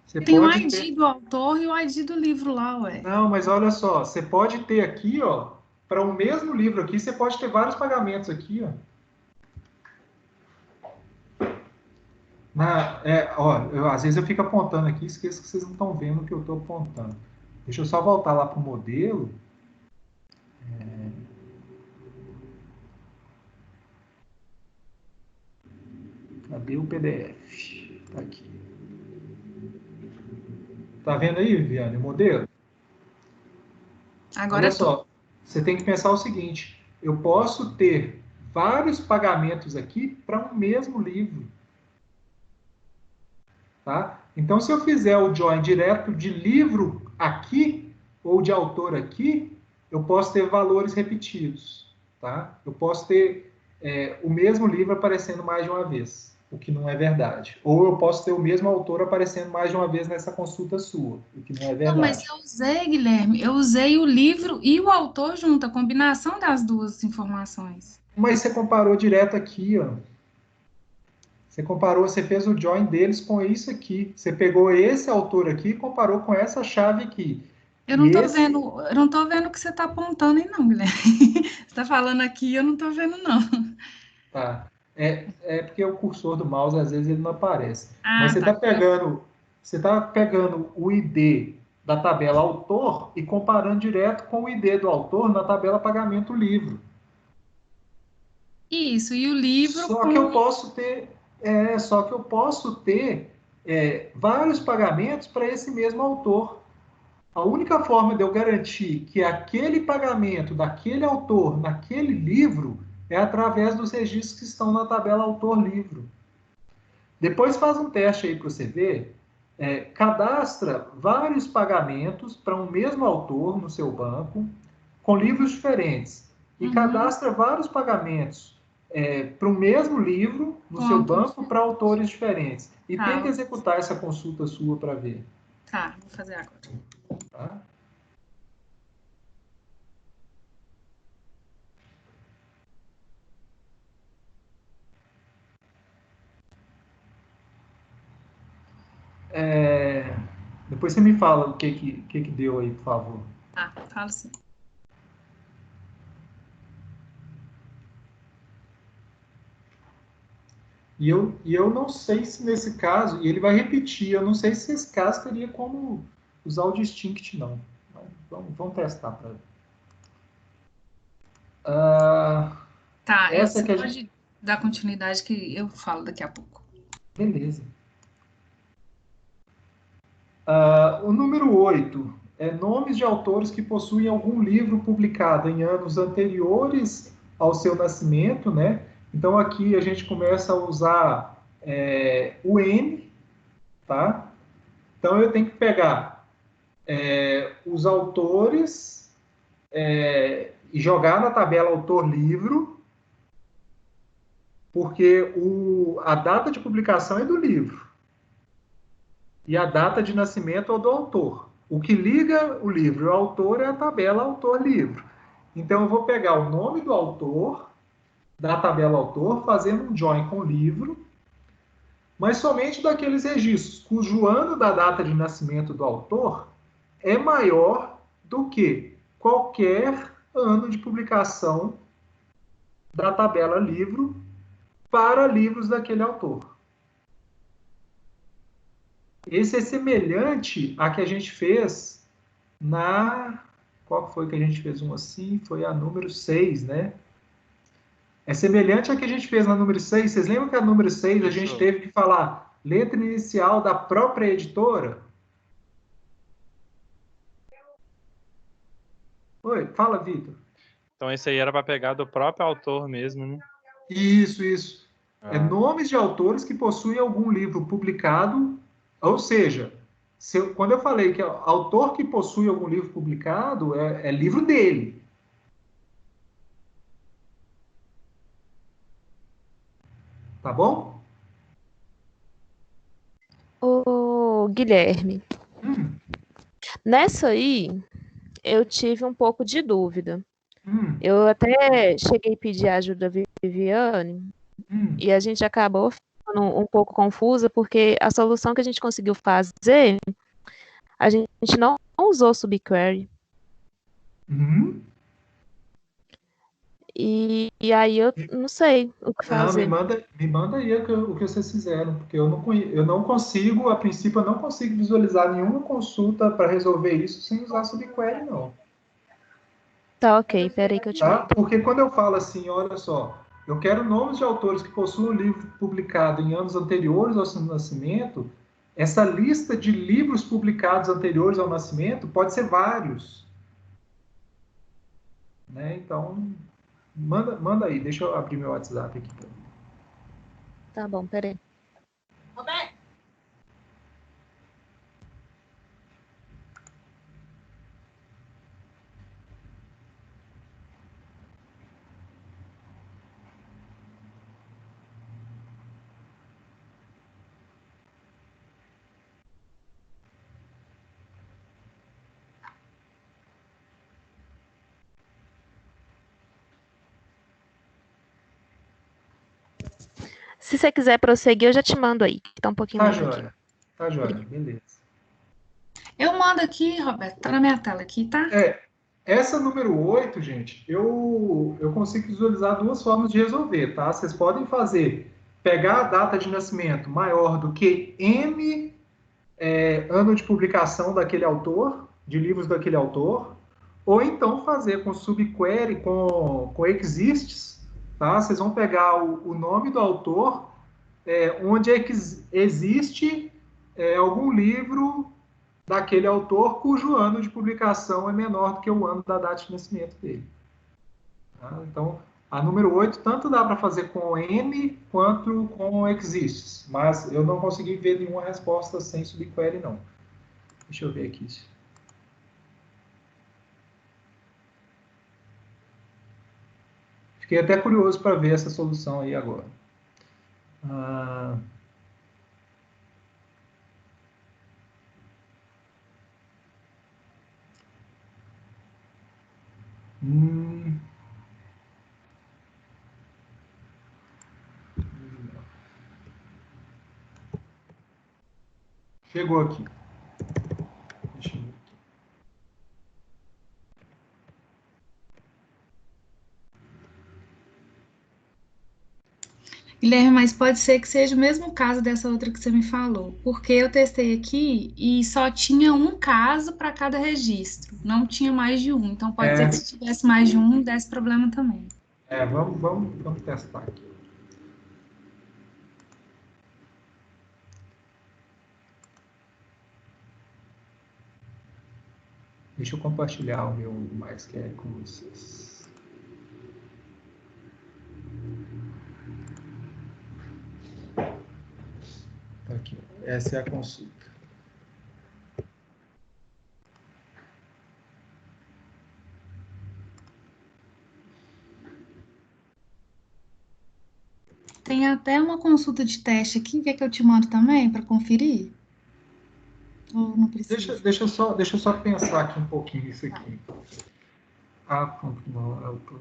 Você Tem o pode ID ter... do autor e o ID do livro lá, ué. Não, mas olha só, você pode ter aqui, ó, para o mesmo livro aqui, você pode ter vários pagamentos aqui, ó. Às vezes eu fico apontando aqui, esqueço que vocês não estão vendo o que eu estou apontando. Deixa eu só voltar lá para o modelo. Cadê o PDF? Tá aqui. Tá vendo aí, Viviane, o modelo? Agora Olha só, você tem que pensar o seguinte, eu posso ter vários pagamentos aqui para um mesmo livro. Tá? Então, se eu fizer o join direto de livro aqui, ou de autor aqui, eu posso ter valores repetidos. Tá? Eu posso ter o mesmo livro aparecendo mais de uma vez, o que não é verdade. Ou eu posso ter o mesmo autor aparecendo mais de uma vez nessa consulta sua, o que não é verdade. Não, mas eu usei, Guilherme, eu usei o livro e o autor junto, a combinação das duas informações. Mas você comparou direto aqui, ó. Você comparou, você fez o join deles com isso aqui. Você pegou esse autor aqui e comparou com essa chave aqui. Eu não tô vendo o que você está apontando aí, não, Guilherme. Você está falando aqui e eu não tô vendo, não. Tá. É porque o cursor do mouse, às vezes, ele não aparece. Ah, Mas tá. Você tá pegando o ID da tabela autor e comparando direto com o ID do autor na tabela pagamento livro. Isso, e o livro Só que eu posso ter vários pagamentos para esse mesmo autor. A única forma de eu garantir que aquele pagamento daquele autor naquele livro é através dos registros que estão na tabela autor-livro. Depois faz um teste aí para você ver. Cadastra vários pagamentos para um mesmo autor no seu banco, com livros diferentes. E cadastra vários pagamentos para o mesmo livro no seu banco para autores diferentes. E tenta executar essa consulta sua para ver. Tá, vou fazer agora. Tá? Depois você me fala o que deu aí, por favor. Tá, falo sim. E eu não sei se nesse caso, e ele vai repetir, eu não sei se esse caso teria como usar o distinct, não. Vamos testar para ver. Tá, Essa você pode dar continuidade que eu falo daqui a pouco. Beleza. O número 8 é nomes de autores que possuem algum livro publicado em anos anteriores ao seu nascimento, né? Então, aqui a gente começa a usar o N, tá? Então, eu tenho que pegar os autores e jogar na tabela autor-livro, porque a data de publicação é do livro e a data de nascimento é do autor. O que liga o livro e o autor é a tabela autor-livro. Então, eu vou pegar o nome do autor da tabela autor, fazendo um join com o livro, mas somente daqueles registros cujo ano da data de nascimento do autor é maior do que qualquer ano de publicação da tabela livro para livros daquele autor. Esse é semelhante à que a gente fez na... Qual foi que a gente fez um assim? Foi a número 6, né? É semelhante à que a gente fez na número 6. Vocês lembram que a número 6 a gente teve que falar letra inicial da própria editora? Oi, fala, Vitor. Então esse aí era para pegar do próprio autor mesmo, né? Isso. É nomes de autores que possuem algum livro publicado, ou seja, quando eu falei que é autor que possui algum livro publicado, é livro dele. Tá bom? Ô, Guilherme, nessa aí eu tive um pouco de dúvida. Eu até cheguei a pedir a ajuda da Viviane e a gente acabou ficando um pouco confusa porque a solução que a gente conseguiu fazer, a gente não usou subquery. E aí eu não sei o que fazer. Me manda aí o que vocês fizeram, porque eu não consigo, a princípio, eu não consigo visualizar nenhuma consulta para resolver isso sem usar subquery, não. Tá, ok. Peraí que eu te mando. Porque quando eu falo assim, olha só, eu quero nomes de autores que possuam livro publicado em anos anteriores ao seu nascimento, essa lista de livros publicados anteriores ao nascimento pode ser vários. Né? Então, manda aí, deixa eu abrir meu WhatsApp aqui. Tá bom, peraí. Roberto! Se você quiser prosseguir, eu já te mando aí, que tá um pouquinho lento aqui. Tá joia, beleza. Eu mando aqui, Roberto, tá na minha tela aqui, tá? Essa número 8, gente, eu consigo visualizar duas formas de resolver, tá? Vocês podem pegar a data de nascimento maior do que M ano de publicação daquele autor, de livros daquele autor, ou então fazer com subquery, com exists, tá? Vocês vão pegar o nome do autor, onde existe algum livro daquele autor cujo ano de publicação é menor do que o ano da data de nascimento dele. Tá? Então, a número 8 tanto dá para fazer com N quanto com exists, mas eu não consegui ver nenhuma resposta sem subquery, não. Deixa eu ver aqui. Fiquei até curioso para ver essa solução aí agora. Chegou aqui. Deixa eu ver. Guilherme, mas pode ser que seja o mesmo caso dessa outra que você me falou, porque eu testei aqui e só tinha um caso para cada registro, não tinha mais de um. Então pode ser que se tivesse mais de um, desse problema também. Vamos testar aqui. Deixa eu compartilhar o meu MySQL com vocês. Aqui, essa é a consulta. Tem até uma consulta de teste aqui, quer que eu te mando também para conferir? Ou não precisa? Deixa eu só pensar aqui um pouquinho isso aqui. Não, é autor.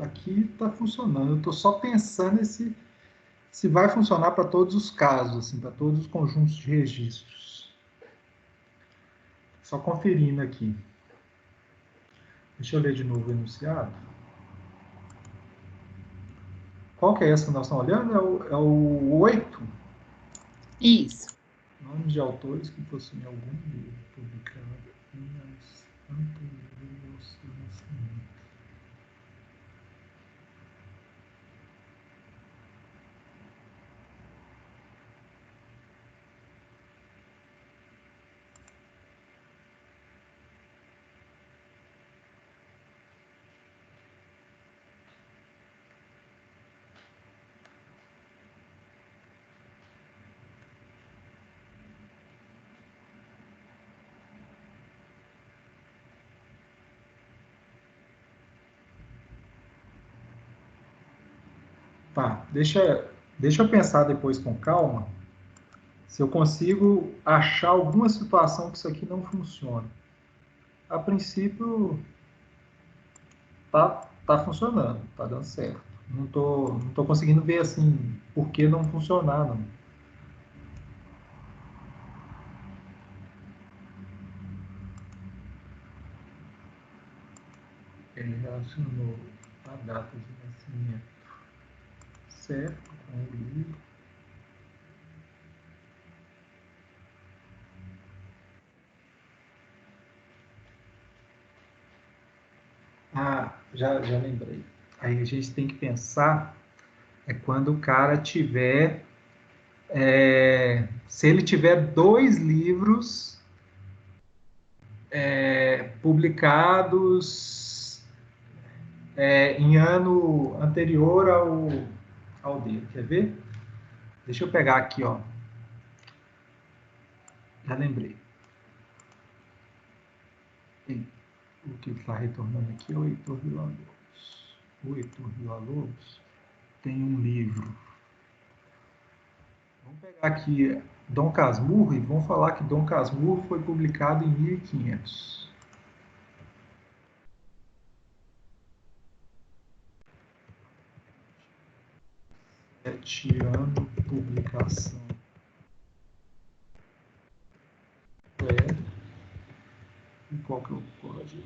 Aqui está funcionando. Eu estou só pensando se vai funcionar para todos os casos, assim, para todos os conjuntos de registros. Só conferindo aqui. Deixa eu ler de novo o enunciado. Qual que é essa que nós estamos olhando? É o 8? Isso. Nomes de autores que possuem algum livro publicado em anos anteriores ao seu nascimento. Tá, deixa eu pensar depois com calma se eu consigo achar alguma situação que isso aqui não funciona. A princípio, tá funcionando, tá dando certo. Não tô conseguindo ver, assim, por que não funcionar, não. Ele relacionou a data de nascimento certo com o livro. Já lembrei. Aí a gente tem que pensar quando o cara tiver... se ele tiver 2 livros publicados em ano anterior ao dele. Quer ver? Deixa eu pegar aqui, ó. Já lembrei. O que está retornando aqui é o Heitor Villa-Lobos. O Heitor Villa-Lobos tem um livro. Vamos pegar aqui Dom Casmurro e vamos falar que Dom Casmurro foi publicado em 1500. Ano publicação. E qual que é o código?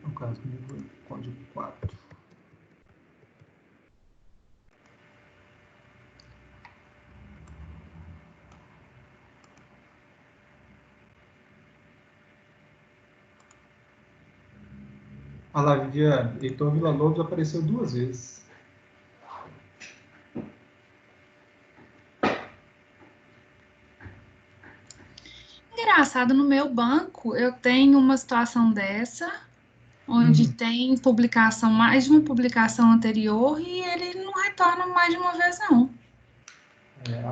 No caso, o código 4. Olha lá, Viviane, Heitor Villa-Lobos apareceu 2 vezes. Engraçado, no meu banco eu tenho uma situação dessa, onde tem publicação, mais de uma publicação anterior, e ele não retorna mais de uma vez, não.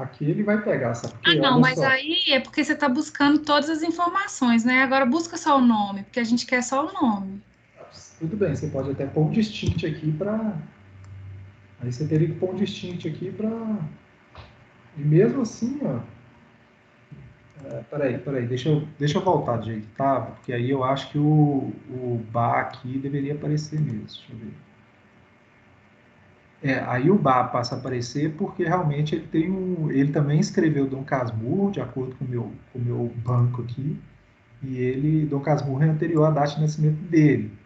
Aqui ele vai pegar, sabe? Porque, não, mas aí é porque você está buscando todas as informações, né? Agora busca só o nome, porque a gente quer só o nome. Tudo bem, você pode até pôr um distinct aqui para... Aí você teria que pôr um distinct aqui para... E mesmo assim, ó... Peraí, deixa eu voltar do jeito que estava, porque aí eu acho que o bar aqui deveria aparecer mesmo. Deixa eu ver. Aí o bar passa a aparecer porque realmente ele também escreveu Dom Casmurro, de acordo com o meu banco aqui, e Dom Casmurro é anterior à data de nascimento dele.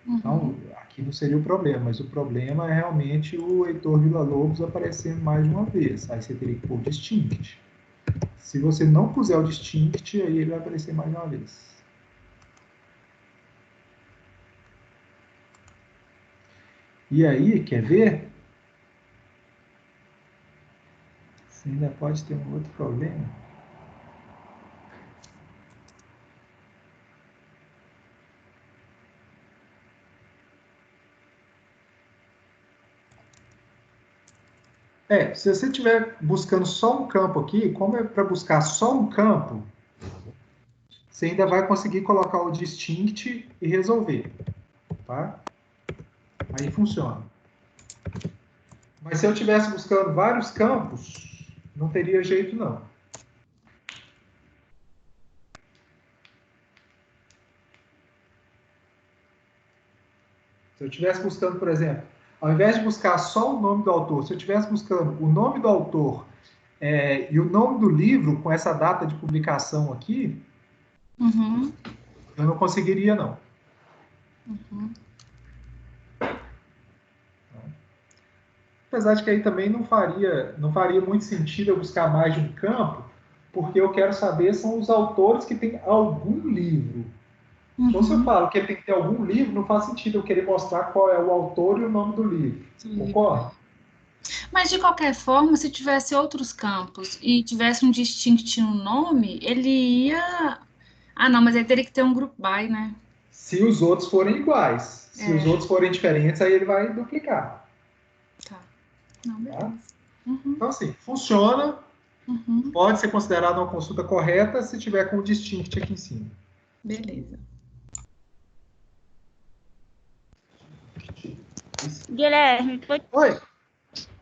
Então, aqui não seria o problema, mas o problema é realmente o Heitor Villa-Lobos aparecendo mais de uma vez. Aí você teria que pôr o distinct. Se você não puser o distinct, aí ele vai aparecer mais uma vez. E aí, quer ver? Você ainda pode ter um outro problema. Se você estiver buscando só um campo aqui, como é para buscar só um campo, você ainda vai conseguir colocar o distinct e resolver, tá? Aí funciona. Mas se eu estivesse buscando vários campos, não teria jeito, não. Se eu estivesse buscando, por exemplo, ao invés de buscar só o nome do autor, se eu estivesse buscando o nome do autor e o nome do livro com essa data de publicação aqui, eu não conseguiria, não. Apesar de que aí também não faria muito sentido eu buscar mais de um campo, porque eu quero saber são os autores que têm algum livro. Então, se eu falo que tem que ter algum livro, não faz sentido eu querer mostrar qual é o autor e o nome do livro. Concorda? Mas, de qualquer forma, se tivesse outros campos e tivesse um distinct no nome, ele ia... Ah, não, mas aí teria que ter um group by, né? Se os outros forem iguais. Se os outros forem diferentes, aí ele vai duplicar. Tá. Não, beleza. Tá? Então, assim, funciona. Pode ser considerado uma consulta correta se tiver com o distinct aqui em cima. Beleza. Guilherme, Oi.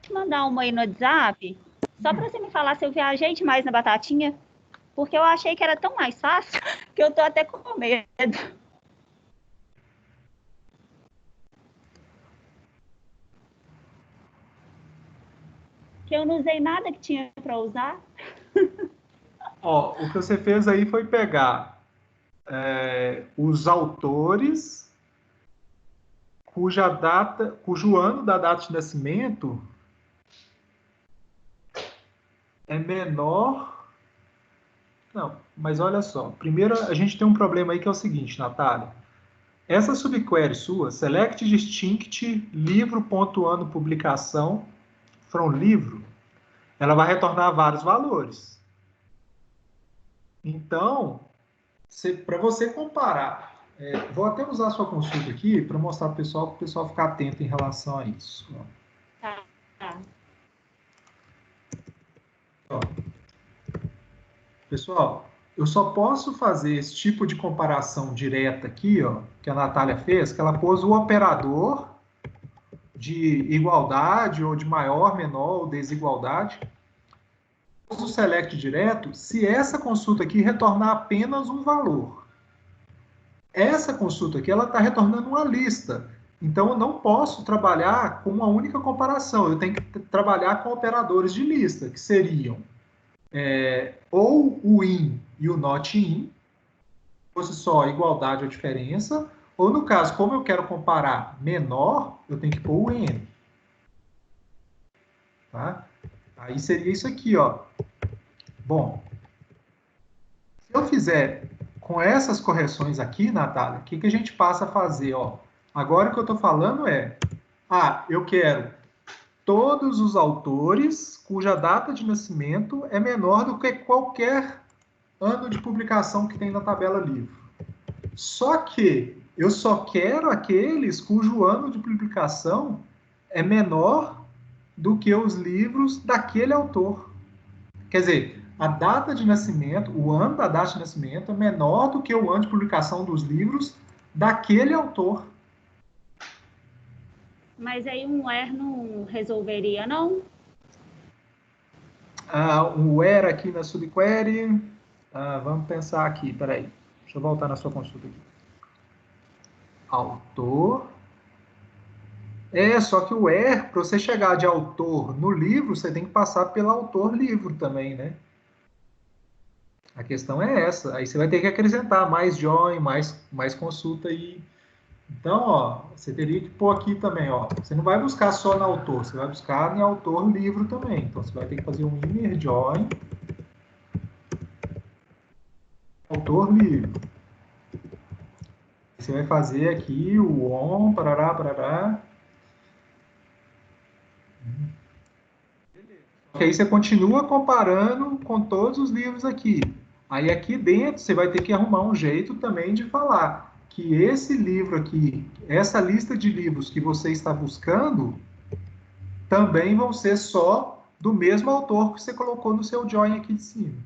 Te mandar uma aí no WhatsApp, só para você me falar se eu viajei demais na batatinha, porque eu achei que era tão mais fácil que eu tô até com medo. Que eu não usei nada que tinha para usar. Ó, o que você fez aí foi pegar os autores cujo ano da data de nascimento é menor... Não, mas olha só. Primeiro, a gente tem um problema aí que é o seguinte, Natália. Essa subquery sua, select distinct livro.ano publicação from livro, ela vai retornar vários valores. Então, para você comparar, vou até usar a sua consulta aqui para mostrar para o pessoal ficar atento em relação a isso. Tá. Ó. Pessoal, eu só posso fazer esse tipo de comparação direta aqui, ó, que a Natália fez, que ela pôs o operador de igualdade ou de maior, menor ou desigualdade. Pôs o select direto se essa consulta aqui retornar apenas um valor. Essa consulta aqui, ela está retornando uma lista. Então, eu não posso trabalhar com uma única comparação. Eu tenho que trabalhar com operadores de lista, que seriam ou o in e o not in, se fosse só igualdade ou diferença, ou no caso, como eu quero comparar menor, eu tenho que pôr o n. Tá? Aí seria isso aqui, ó. Bom, se eu fizer com essas correções aqui, Natália, o que a gente passa a fazer? Ó? Agora o que eu estou falando eu quero todos os autores cuja data de nascimento é menor do que qualquer ano de publicação que tem na tabela livro. Só que eu só quero aqueles cujo ano de publicação é menor do que os livros daquele autor. Quer dizer, a data de nascimento, o ano da data de nascimento é menor do que o ano de publicação dos livros daquele autor. Mas aí um where não resolveria, não? Um where aqui na subquery. Vamos pensar aqui, peraí. Deixa eu voltar na sua consulta aqui. Autor. Só que o where, para você chegar de autor no livro, você tem que passar pelo autor livro também, né? A questão é essa. Aí você vai ter que acrescentar mais join, mais consulta aí. Então, ó, você teria que pôr aqui também, ó. Você não vai buscar só no autor, você vai buscar em autor livro também. Então, você vai ter que fazer um inner join autor livro. Você vai fazer aqui o on, parará, parará. Porque aí você continua comparando com todos os livros aqui. Aí aqui dentro você vai ter que arrumar um jeito também de falar que esse livro aqui, essa lista de livros que você está buscando, também vão ser só do mesmo autor que você colocou no seu join aqui de cima.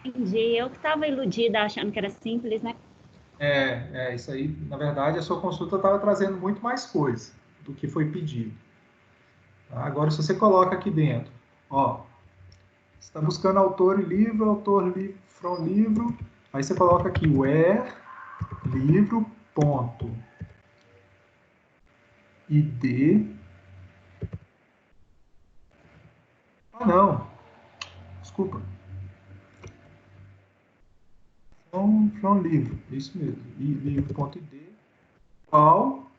Entendi. Eu que estava iludida achando que era simples, né? Isso aí, na verdade, a sua consulta estava trazendo muito mais coisa. do que foi pedido. Tá? Agora, se você coloca aqui dentro, ó, você está buscando autor e livro, autor, livro, from livro, aí você coloca aqui where, livro, ponto, id, não, desculpa, from livro, isso mesmo, livro.id, qual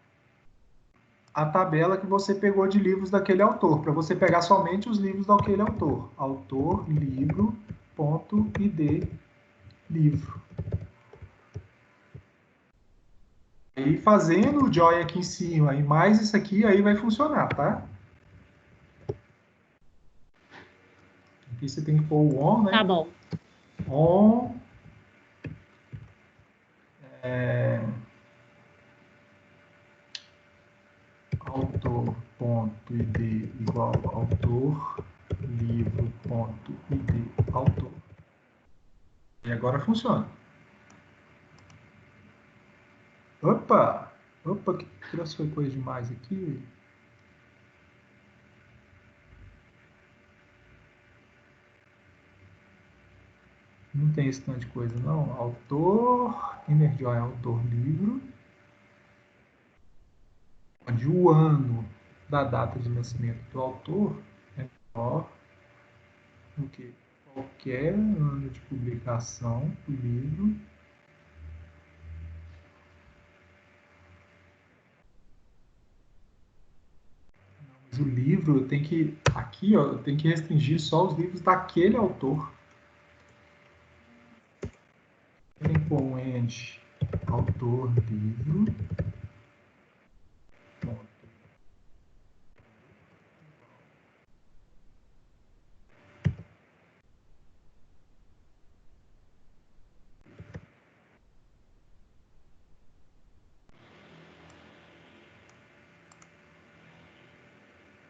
a tabela que você pegou de livros daquele autor, para você pegar somente os livros daquele autor. Autor, livro, ponto, id, livro. E fazendo o join aqui em cima e mais isso aqui, aí vai funcionar, tá? Aqui você tem que pôr o on, né? Tá bom. On. Autor.id igual autor, livro.id autor. E agora funciona. Opa, que trouxe foi coisa demais aqui. Não tem esse tanto de coisa, não. Autor, inner join, autor, livro. Onde o ano da data de nascimento do autor é menor do que qualquer ano de publicação do livro. Mas o livro eu tenho que, aqui, ó, eu tenho que restringir só os livros daquele autor. Tem que pôr um end, autor, livro. Ponto.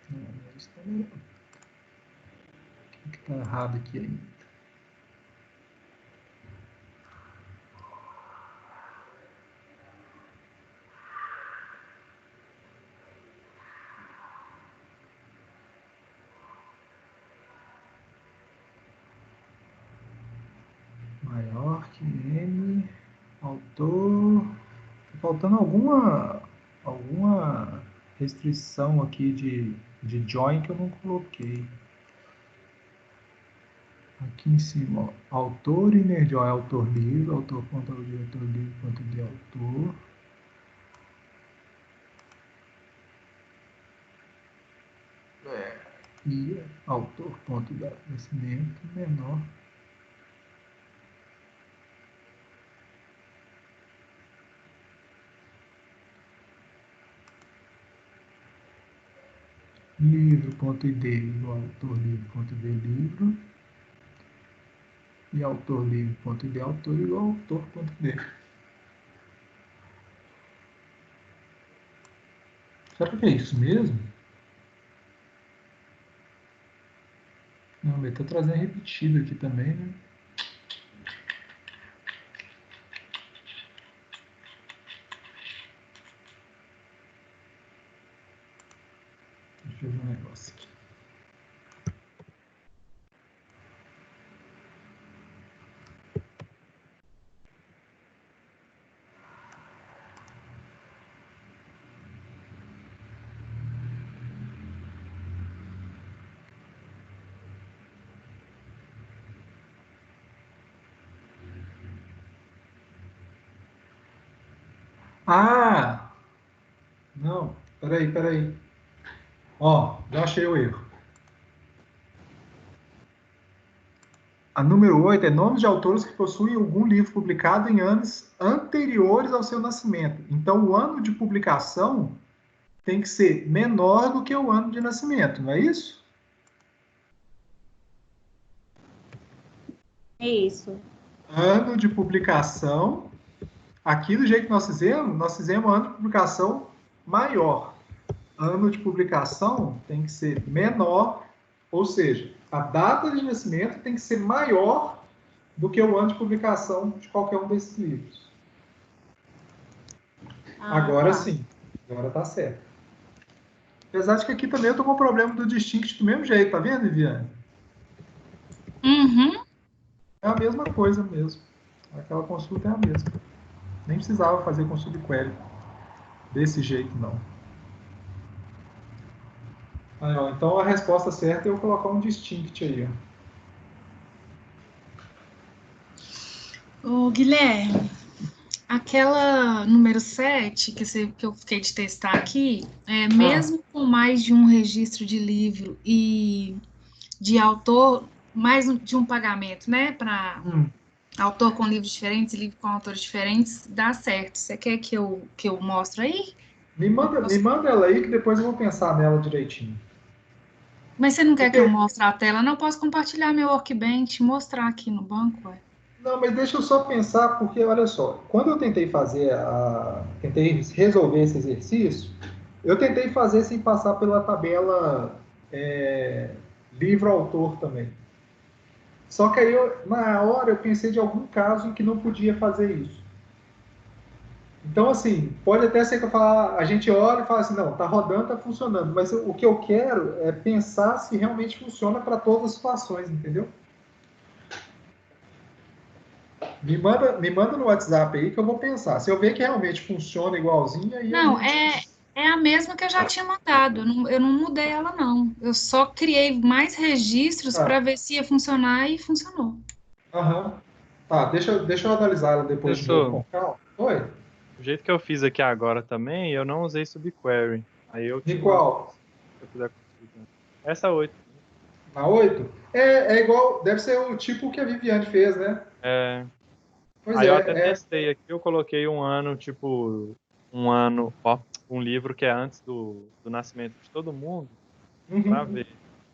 Não, isso tá melhor. O que está errado aqui ainda? Maior que N, autor. Tá faltando alguma restrição aqui de join que eu não coloquei. Aqui em cima, ó, autor, inner join, autor livro, autor.autor livro.de autor. E autor.data de nascimento menor. Livro.id igual autor livro.d livro. E autor livro.id autor igual autor.d. Será que é isso mesmo? Não, ele está trazendo repetido aqui também, né? Deixa eu ver um negócio aqui. Ah! Não, peraí. Ó, já achei o erro. A número 8 é nomes de autores que possuem algum livro publicado em anos anteriores ao seu nascimento. Então, o ano de publicação tem que ser menor do que o ano de nascimento, não é isso? Isso. Ano de publicação. Aqui, do jeito que nós fizemos ano de publicação maior. Ano de publicação tem que ser menor, ou seja, a data de nascimento tem que ser maior do que o ano de publicação de qualquer um desses livros. Agora sim, agora está certo. Apesar de que aqui também eu tô com o problema do distinct do mesmo jeito, tá vendo, Viviane? Uhum. É a mesma coisa mesmo. Aquela consulta é a mesma. Nem precisava fazer com subquery desse jeito, não. Aí, ó, então a resposta certa é eu colocar um distinct aí. Ô, Guilherme, aquela número 7 que eu fiquei de testar aqui, mesmo com mais de um registro de livro e de autor, mais de um pagamento, né, para autor com livros diferentes e livro com autores diferentes, dá certo. Você quer que eu mostre aí? Me manda ela aí que depois eu vou pensar nela direitinho. Mas você não quer que eu mostre a tela? Não, eu posso compartilhar meu Workbench e mostrar aqui no banco, ué. Não, mas deixa eu só pensar, porque olha só, quando eu tentei tentei resolver esse exercício, eu tentei fazer sem passar pela tabela livro-autor também. Só que aí, na hora, eu pensei de algum caso em que não podia fazer isso. Então, assim, pode até ser que a gente olha e fala assim, não, tá rodando, tá funcionando, mas o que eu quero é pensar se realmente funciona para todas as situações, entendeu? Me manda no WhatsApp aí que eu vou pensar. Se eu ver que realmente funciona igualzinho, aí não, é a mesma que eu já tinha mandado. Eu não mudei ela, não. Eu só criei mais registros para ver se ia funcionar e funcionou. Aham. Tá, deixa eu analisar ela depois de novo com calma. Oi? O jeito que eu fiz aqui agora também, eu não usei subquery. Aí eu De qual? Se eu fizer consulta. Essa 8. A 8? É igual, deve ser o tipo que a Viviane fez, né? Pois aí eu até testei aqui, eu coloquei um ano, tipo, um livro que é antes do nascimento de todo mundo, para ver.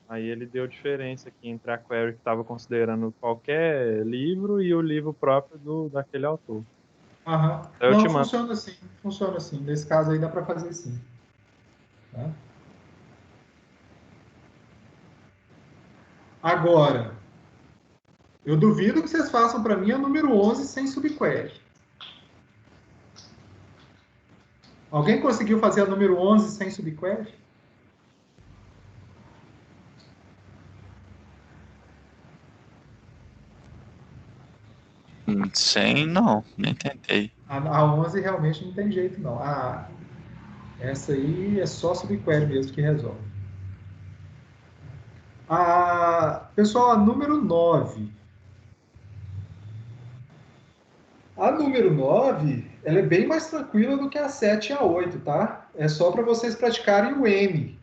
Aí ele deu diferença aqui entre a query que estava considerando qualquer livro e o livro próprio daquele autor. Aham. Então, não, funciona assim. Nesse caso aí dá para fazer sim. Tá? Agora, eu duvido que vocês façam para mim a número 11 sem subquery. Alguém conseguiu fazer a número 11 sem subquery? Sem, não. Nem tentei. A 11 realmente não tem jeito, não. Essa aí é só subquery mesmo que resolve. Pessoal, a número 9. A número 9, ela é bem mais tranquila do que a 7 e a 8, tá? É só para vocês praticarem o M.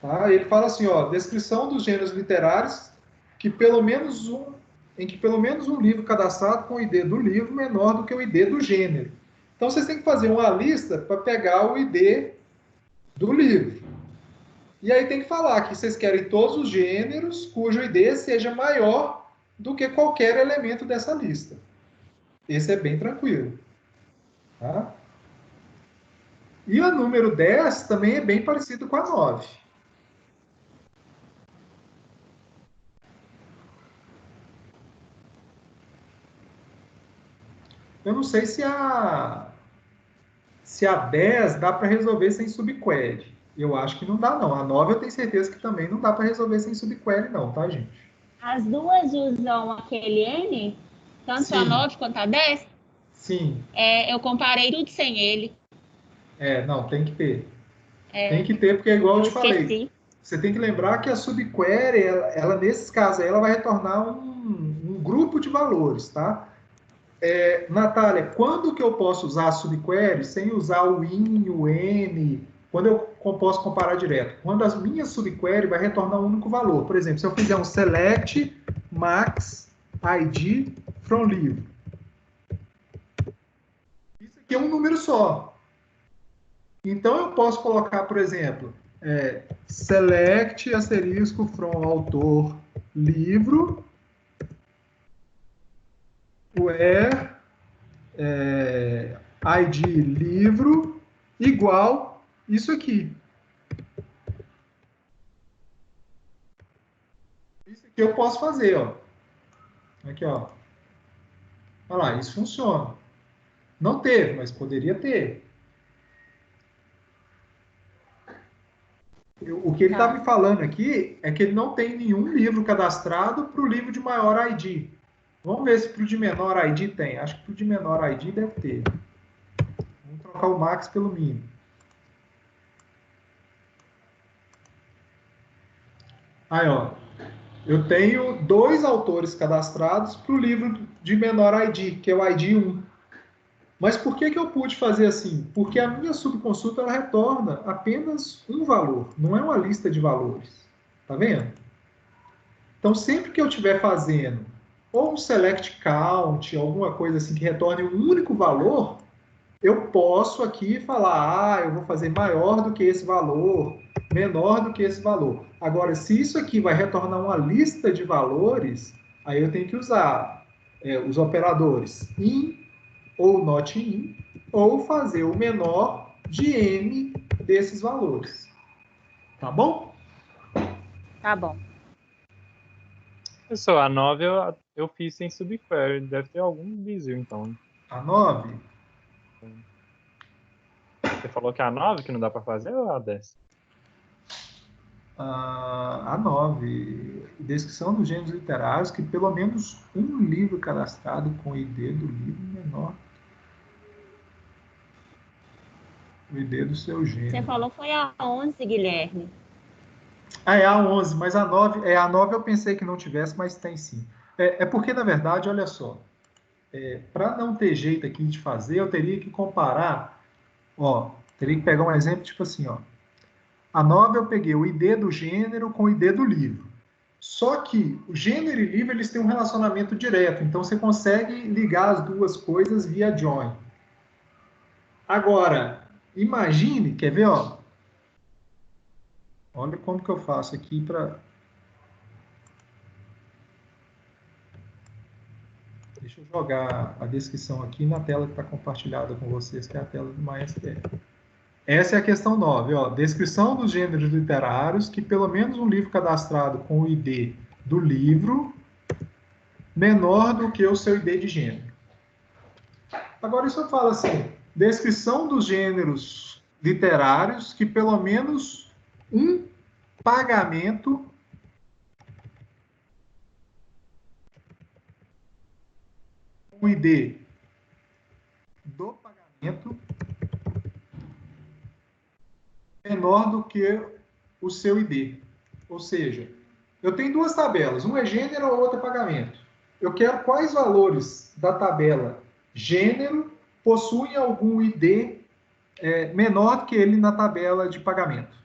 Tá? Ele fala assim, ó, descrição dos gêneros literários em que pelo menos um livro cadastrado com o ID do livro menor do que o ID do gênero. Então vocês têm que fazer uma lista para pegar o ID do livro. E aí tem que falar que vocês querem todos os gêneros cujo ID seja maior do que qualquer elemento dessa lista. Esse é bem tranquilo. Tá? E a número 10 também é bem parecido com a 9. Eu não sei se a 10 dá para resolver sem subquery. Eu acho que não dá, não. A 9 eu tenho certeza que também não dá para resolver sem subquery, não, tá, gente? As duas usam aquele N? Tanto Sim. a 9 quanto a 10? Sim. Eu comparei tudo sem ele. Não, tem que ter. Tem que ter, porque é igual eu te falei. Esqueci. Você tem que lembrar que a subquery, ela nesses casos aí, ela vai retornar um grupo de valores, tá? Natália, quando que eu posso usar a subquery sem usar o in, o n? Quando eu posso comparar direto? Quando as minhas subquery vai retornar um único valor. Por exemplo, se eu fizer um select max id from livro. Isso aqui é um número só. Então eu posso colocar, por exemplo, select asterisco from autor livro where id livro igual isso aqui. Isso aqui eu posso fazer, ó. Aqui, ó. Olha lá, isso funciona. Não teve, mas poderia ter. O que ele está me falando aqui é que ele não tem nenhum livro cadastrado para o livro de maior ID. Vamos ver se para o de menor ID tem. Acho que para o de menor ID deve ter. Vamos trocar o max pelo mínimo. Aí, ó. Eu tenho 2 autores cadastrados para o livro de menor ID, que é o ID 1. Mas por que eu pude fazer assim? Porque a minha subconsulta ela retorna apenas um valor, não é uma lista de valores. Tá vendo? Então, sempre que eu estiver fazendo ou um select count, alguma coisa assim que retorne um único valor, eu posso aqui falar, eu vou fazer maior do que esse valor, menor do que esse valor. Agora, se isso aqui vai retornar uma lista de valores, aí eu tenho que usar os operadores in ou not in, ou fazer o menor de m desses valores. Tá bom? Tá bom. Pessoal, a 9 eu fiz sem subquery. Deve ter algum visual, então. A 9? Você falou que é a 9 que não dá para fazer ou a 10? A 9. Descrição dos gêneros literários que pelo menos um livro cadastrado com o ID do livro menor. O ID do seu gênero. Você falou foi a 11, Guilherme. É a 11, mas a 9, a 9 eu pensei que não tivesse, mas tem sim. Porque, na verdade, olha só, para não ter jeito aqui de fazer, eu teria que comparar, teria que pegar um exemplo tipo assim, a 9 eu peguei o ID do gênero com o ID do livro. Só que o gênero e livro eles têm um relacionamento direto, então você consegue ligar as duas coisas via join. Agora, imagine, quer ver, olha como que eu faço aqui para... Deixa eu jogar a descrição aqui na tela que está compartilhada com vocês, que é a tela do MySQL. Essa é a questão 9. Descrição dos gêneros literários, que pelo menos um livro cadastrado com o ID do livro menor do que o seu ID de gênero. Agora, isso eu falo assim, descrição dos gêneros literários, que pelo menos um pagamento com o ID do pagamento menor do que o seu ID. Ou seja, eu tenho 2 tabelas, uma é gênero, a outra é pagamento. Eu quero quais valores da tabela gênero possuem algum ID menor do que ele na tabela de pagamento.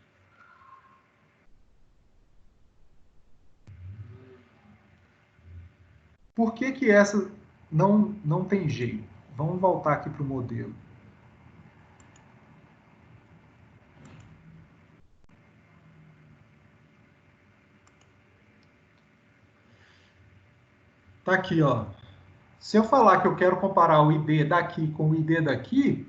Por que essa não tem jeito? Vamos voltar aqui para o modelo. Tá aqui, Se eu falar que eu quero comparar o ID daqui com o ID daqui,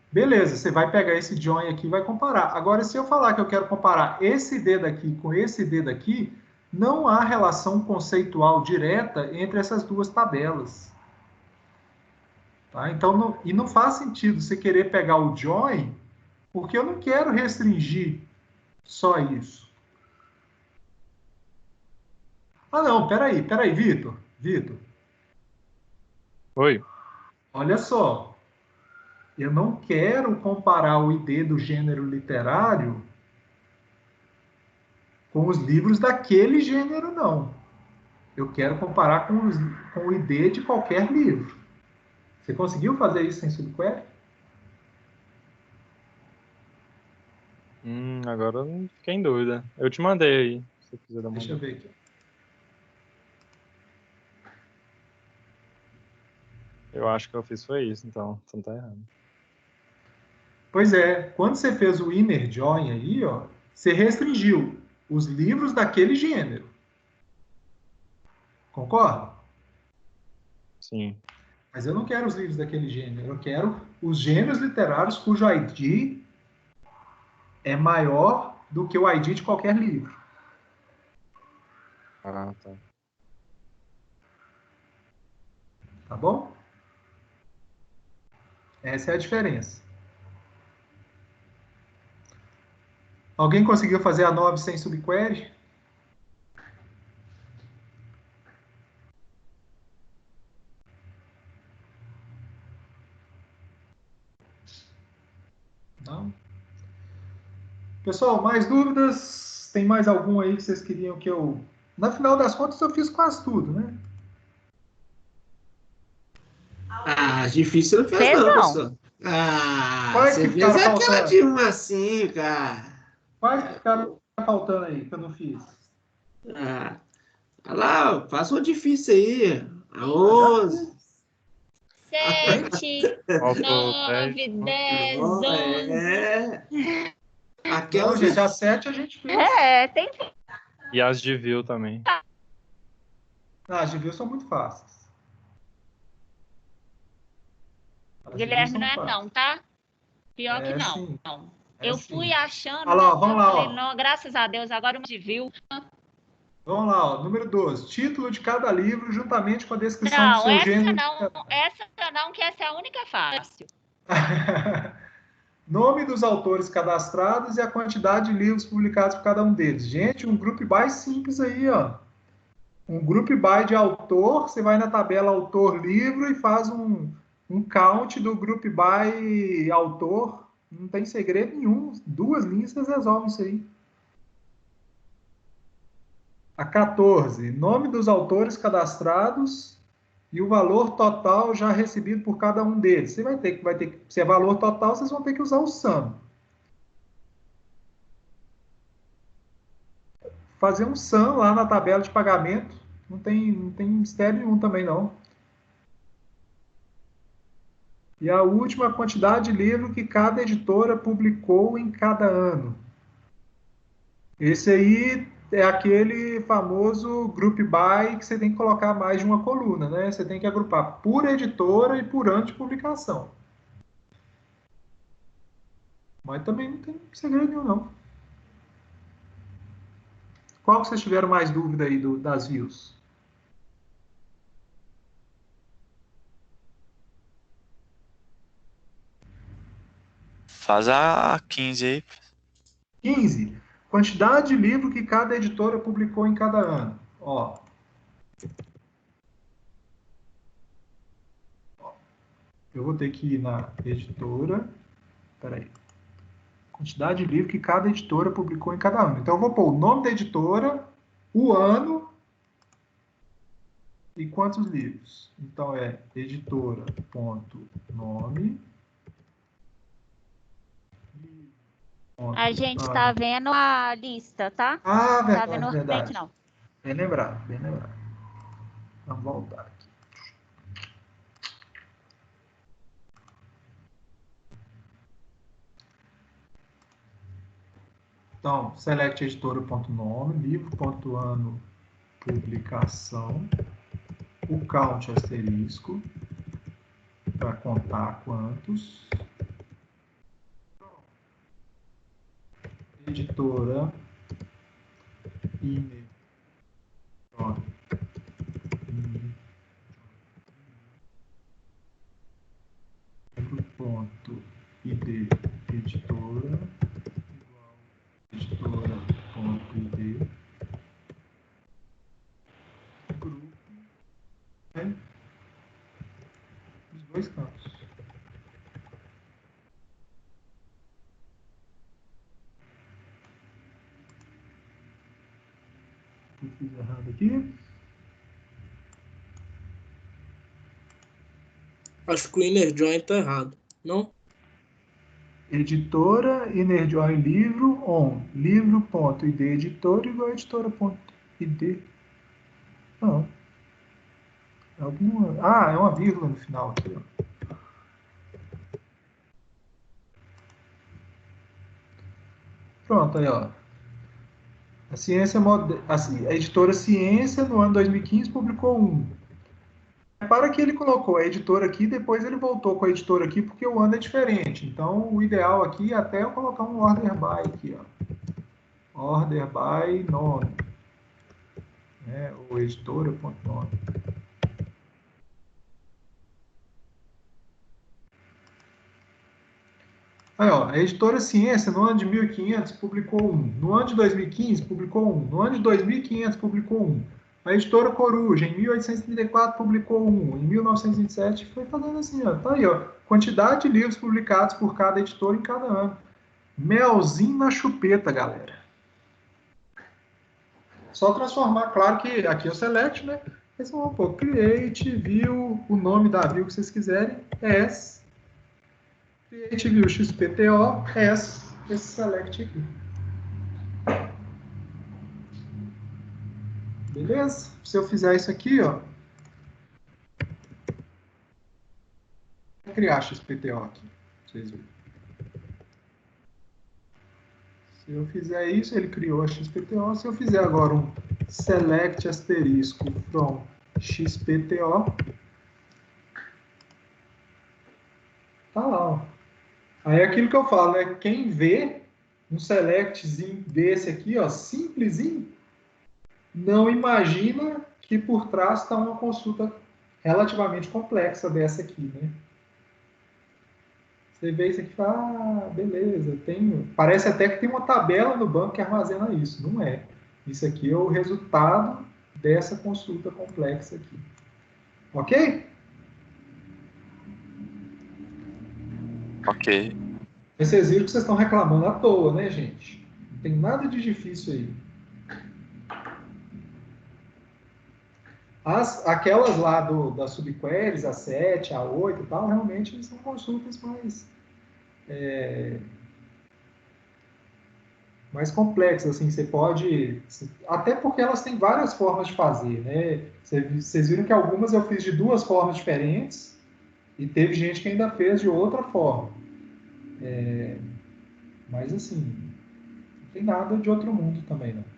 beleza, você vai pegar esse join aqui e vai comparar. Agora, se eu falar que eu quero comparar esse ID daqui com esse ID daqui, não há relação conceitual direta entre essas duas tabelas. Tá? Então, não faz sentido você querer pegar o join, porque eu não quero restringir só isso. Ah, não, peraí, Vitor. Oi. Olha só. Eu não quero comparar o ID do gênero literário com os livros daquele gênero, não. Eu quero comparar com o ID de qualquer livro. Você conseguiu fazer isso sem subquery? Agora eu não fiquei em dúvida. Eu te mandei aí, se você quiser dar uma Deixa olhada. eu ver aqui. Eu acho que eu fiz foi isso, então. Você não tá errado. Pois é, quando você fez o inner join aí, você restringiu os livros daquele gênero. Concorda? Sim. Mas eu não quero os livros daquele gênero. Eu quero os gêneros literários cujo ID é maior do que o ID de qualquer livro. Ah, tá. Tá bom? Essa é a diferença. Alguém conseguiu fazer a 9 sem subquery? Não? Pessoal, mais dúvidas? Tem mais algum aí que vocês queriam que eu... Na final das contas, eu fiz quase tudo, né? Ah, difícil não fez não, professor. Ah, quais você que fez ficaram aquela faltando? de uma assim, cara. Quais que ficaram faltando aí que eu não fiz? Ah, olha lá, ó, faça uma difícil aí. A 11. 7, Faltou 9, 10, 11. É. Não, Aquelas gente, a 7 a gente fez. Tem. E as de view também. Ah, as de view são muito fáceis. Guilherme não é não, tá? Pior que não. Sim. Eu fui achando. Olha lá, vamos lá, falei, ó. não, graças a Deus, agora me viu. Vamos lá, ó. Número 12. Título de cada livro, juntamente com a descrição do seu gênero. Essa não, que essa é a única fácil. Nome dos autores cadastrados e a quantidade de livros publicados por cada um deles. Gente, um group by simples aí, ó. Um group by de autor, você vai na tabela autor-livro e faz um count do group by autor. Não tem segredo nenhum. 2 linhas vocês resolvem isso aí. A 14. Nome dos autores cadastrados e o valor total já recebido por cada um deles. Você vai ter que, se é valor total, vocês vão ter que usar o sum. Fazer um sum lá na tabela de pagamento. Não tem mistério nenhum também, não. E a última, a quantidade de livro que cada editora publicou em cada ano. Esse aí é aquele famoso group by que você tem que colocar mais de uma coluna, né? Você tem que agrupar por editora e por ano de publicação. Mas também não tem segredo nenhum, não. Qual que vocês tiveram mais dúvida aí das views? Faz a 15 aí. 15. Quantidade de livro que cada editora publicou em cada ano. Ó. Eu vou ter que ir na editora. Peraí. Quantidade de livro que cada editora publicou em cada ano. Então, eu vou pôr o nome da editora, o ano e quantos livros. Então, é editora.nome. A gente está vendo a lista, tá? Ah, verdade, tá vendo verdade. Não. Bem lembrado, bem lembrado. Vamos voltar aqui. Então, select editora.nome, livro.ano, publicação, o count asterisco, para contar quantos. Editora, e ponto id editora igual editora ponto id grupo, né? Os dois campos. Eu fiz errado aqui. Acho que o inner join tá errado, não? Editora, inner join livro, on, livro.id editora igual editora.id. Não. É uma vírgula no final aqui, ó. Pronto, aí, ó. A editora Ciência, no ano 2015, publicou um. Repara que ele colocou a editora aqui, depois ele voltou com a editora aqui, porque o ano é diferente. Então, o ideal aqui é até eu colocar um order by aqui, ó. Order by nome. Né? Ou editora.nome. Aí, ó, a editora Ciência, no ano de 1500, publicou um. No ano de 2015, publicou um. No ano de 2500, publicou um. A editora Coruja, em 1834, publicou um. Em 1927, foi fazendo assim, ó. Tá aí, ó. Quantidade de livros publicados por cada editora em cada ano. Melzinho na chupeta, galera. Só transformar, claro que aqui é o Select, né? Eles vão pôr Create View, o nome da view que vocês quiserem, S. Create View XPTO, S, esse Select aqui. Beleza? Se eu fizer isso aqui, ó. Vou criar XPTO aqui, pra vocês verem. Se eu fizer isso, ele criou a XPTO. Se eu fizer agora um select asterisco from XPTO, tá lá, ó. Aí é aquilo que eu falo, né? Quem vê um selectzinho desse aqui, ó, simplesinho, não imagina que por trás está uma consulta relativamente complexa dessa aqui, né? Você vê isso aqui e fala, ah, beleza, parece até que tem uma tabela no banco que armazena isso. Não é. Isso aqui é o resultado dessa consulta complexa aqui. Ok? Ok. Vocês viram que vocês estão reclamando à toa, né, gente? Não tem nada de difícil aí. Aquelas lá das subqueries, a 7, a 8 e tal, realmente são consultas mais complexas, assim, você pode... Até porque elas têm várias formas de fazer, né? Vocês viram que algumas eu fiz de 2 formas diferentes e teve gente que ainda fez de outra forma. Mas, assim, não tem nada de outro mundo também, não.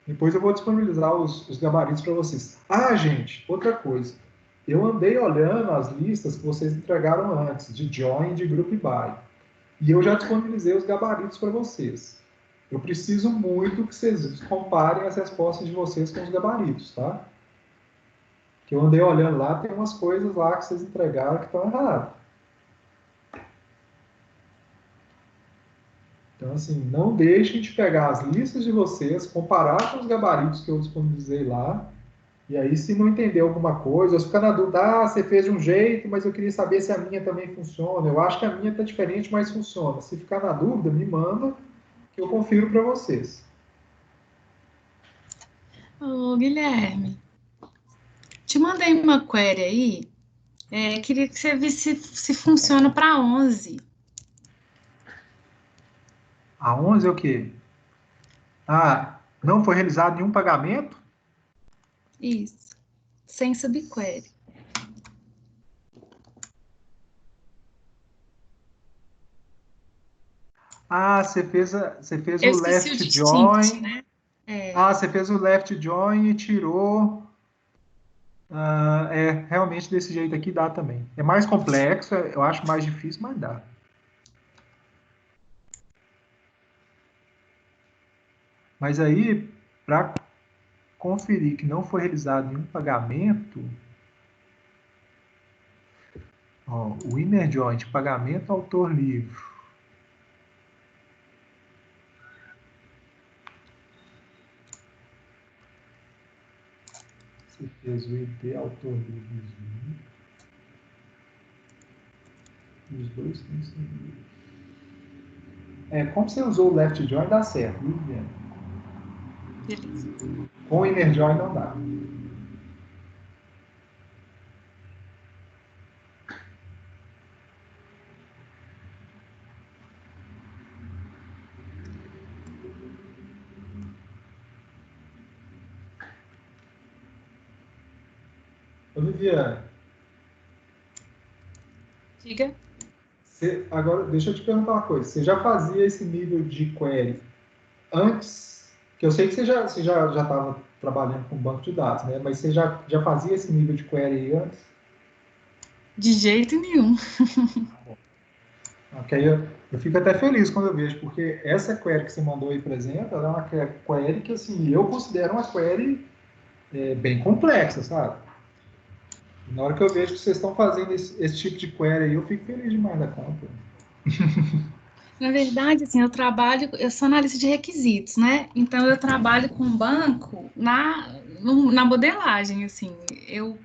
Depois eu vou disponibilizar os gabaritos para vocês. Ah, gente, outra coisa. Eu andei olhando as listas que vocês entregaram antes, de join e de group by. E eu já disponibilizei os gabaritos para vocês. Eu preciso muito que vocês comparem as respostas de vocês com os gabaritos, tá? Que eu andei olhando lá, tem umas coisas lá que vocês entregaram que estão erradas. Então, assim, não deixem de pegar as listas de vocês, comparar com os gabaritos que eu disponibilizei lá, e aí, se não entender alguma coisa, ou se ficar na dúvida, você fez de um jeito, mas eu queria saber se a minha também funciona. Eu acho que a minha está diferente, mas funciona. Se ficar na dúvida, me manda, que eu confiro para vocês. Ô, Guilherme, te mandei uma query aí, queria que você visse se funciona para 11. A 11 é o quê? Ah, não foi realizado nenhum pagamento? Isso, sem subquery. Ah, você fez Eu o left o join. Né? Ah, você fez o left join e tirou. Realmente desse jeito aqui dá também. É mais complexo, eu acho mais difícil, mas dá. Mas aí, para conferir que não foi realizado nenhum pagamento, ó, o inner joint, pagamento autor livro. Você fez o ID autor livro. Os dois têm que ser. Como você usou o left join, dá certo, viu, Guilherme? Beleza. Com o inner join não dá. Ô, Viviane. Diga. Agora, deixa eu te perguntar uma coisa. Você já fazia esse nível de query antes? Que eu sei que você já estava trabalhando com banco de dados, né? Mas você já fazia esse nível de query antes? De jeito nenhum. Ok, eu fico até feliz quando eu vejo, porque essa query que você mandou aí, por exemplo, ela é uma query que, assim, eu considero uma query bem complexa, sabe? Na hora que eu vejo que vocês estão fazendo esse tipo de query aí, eu fico feliz demais da conta. Na verdade, assim, eu sou analista de requisitos, né? Então, eu trabalho com banco na modelagem, assim. Eu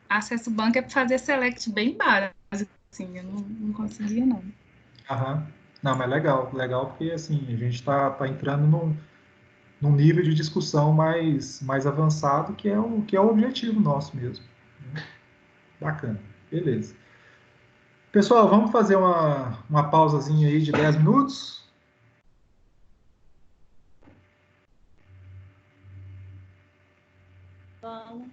acesso o banco é para fazer select bem básico, assim, eu não conseguia, não. Aham. Não, mas legal porque, assim, a gente tá entrando num nível de discussão mais avançado, que é o objetivo nosso mesmo. Bacana, beleza. Pessoal, vamos fazer uma pausazinha aí de 10 minutos? Vamos.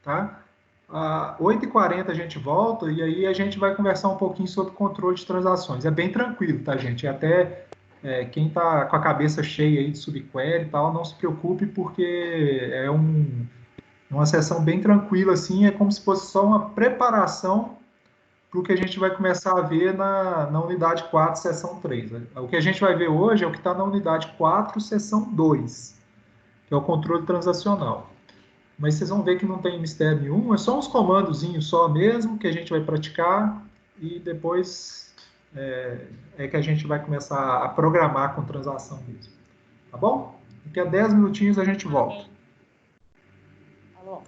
Tá? Às 8h40 a gente volta e aí a gente vai conversar um pouquinho sobre controle de transações. É bem tranquilo, tá, gente? Até quem está com a cabeça cheia aí de subquery e tal, não se preocupe, porque é uma sessão bem tranquila, assim, é como se fosse só uma preparação para o que a gente vai começar a ver na unidade 4, seção 3. O que a gente vai ver hoje é o que está na unidade 4, seção 2, que é o controle transacional. Mas vocês vão ver que não tem mistério nenhum, é só uns comandozinhos só mesmo, que a gente vai praticar, e depois que a gente vai começar a programar com transação mesmo. Tá bom? Daqui a 10 minutinhos a gente volta. Alô?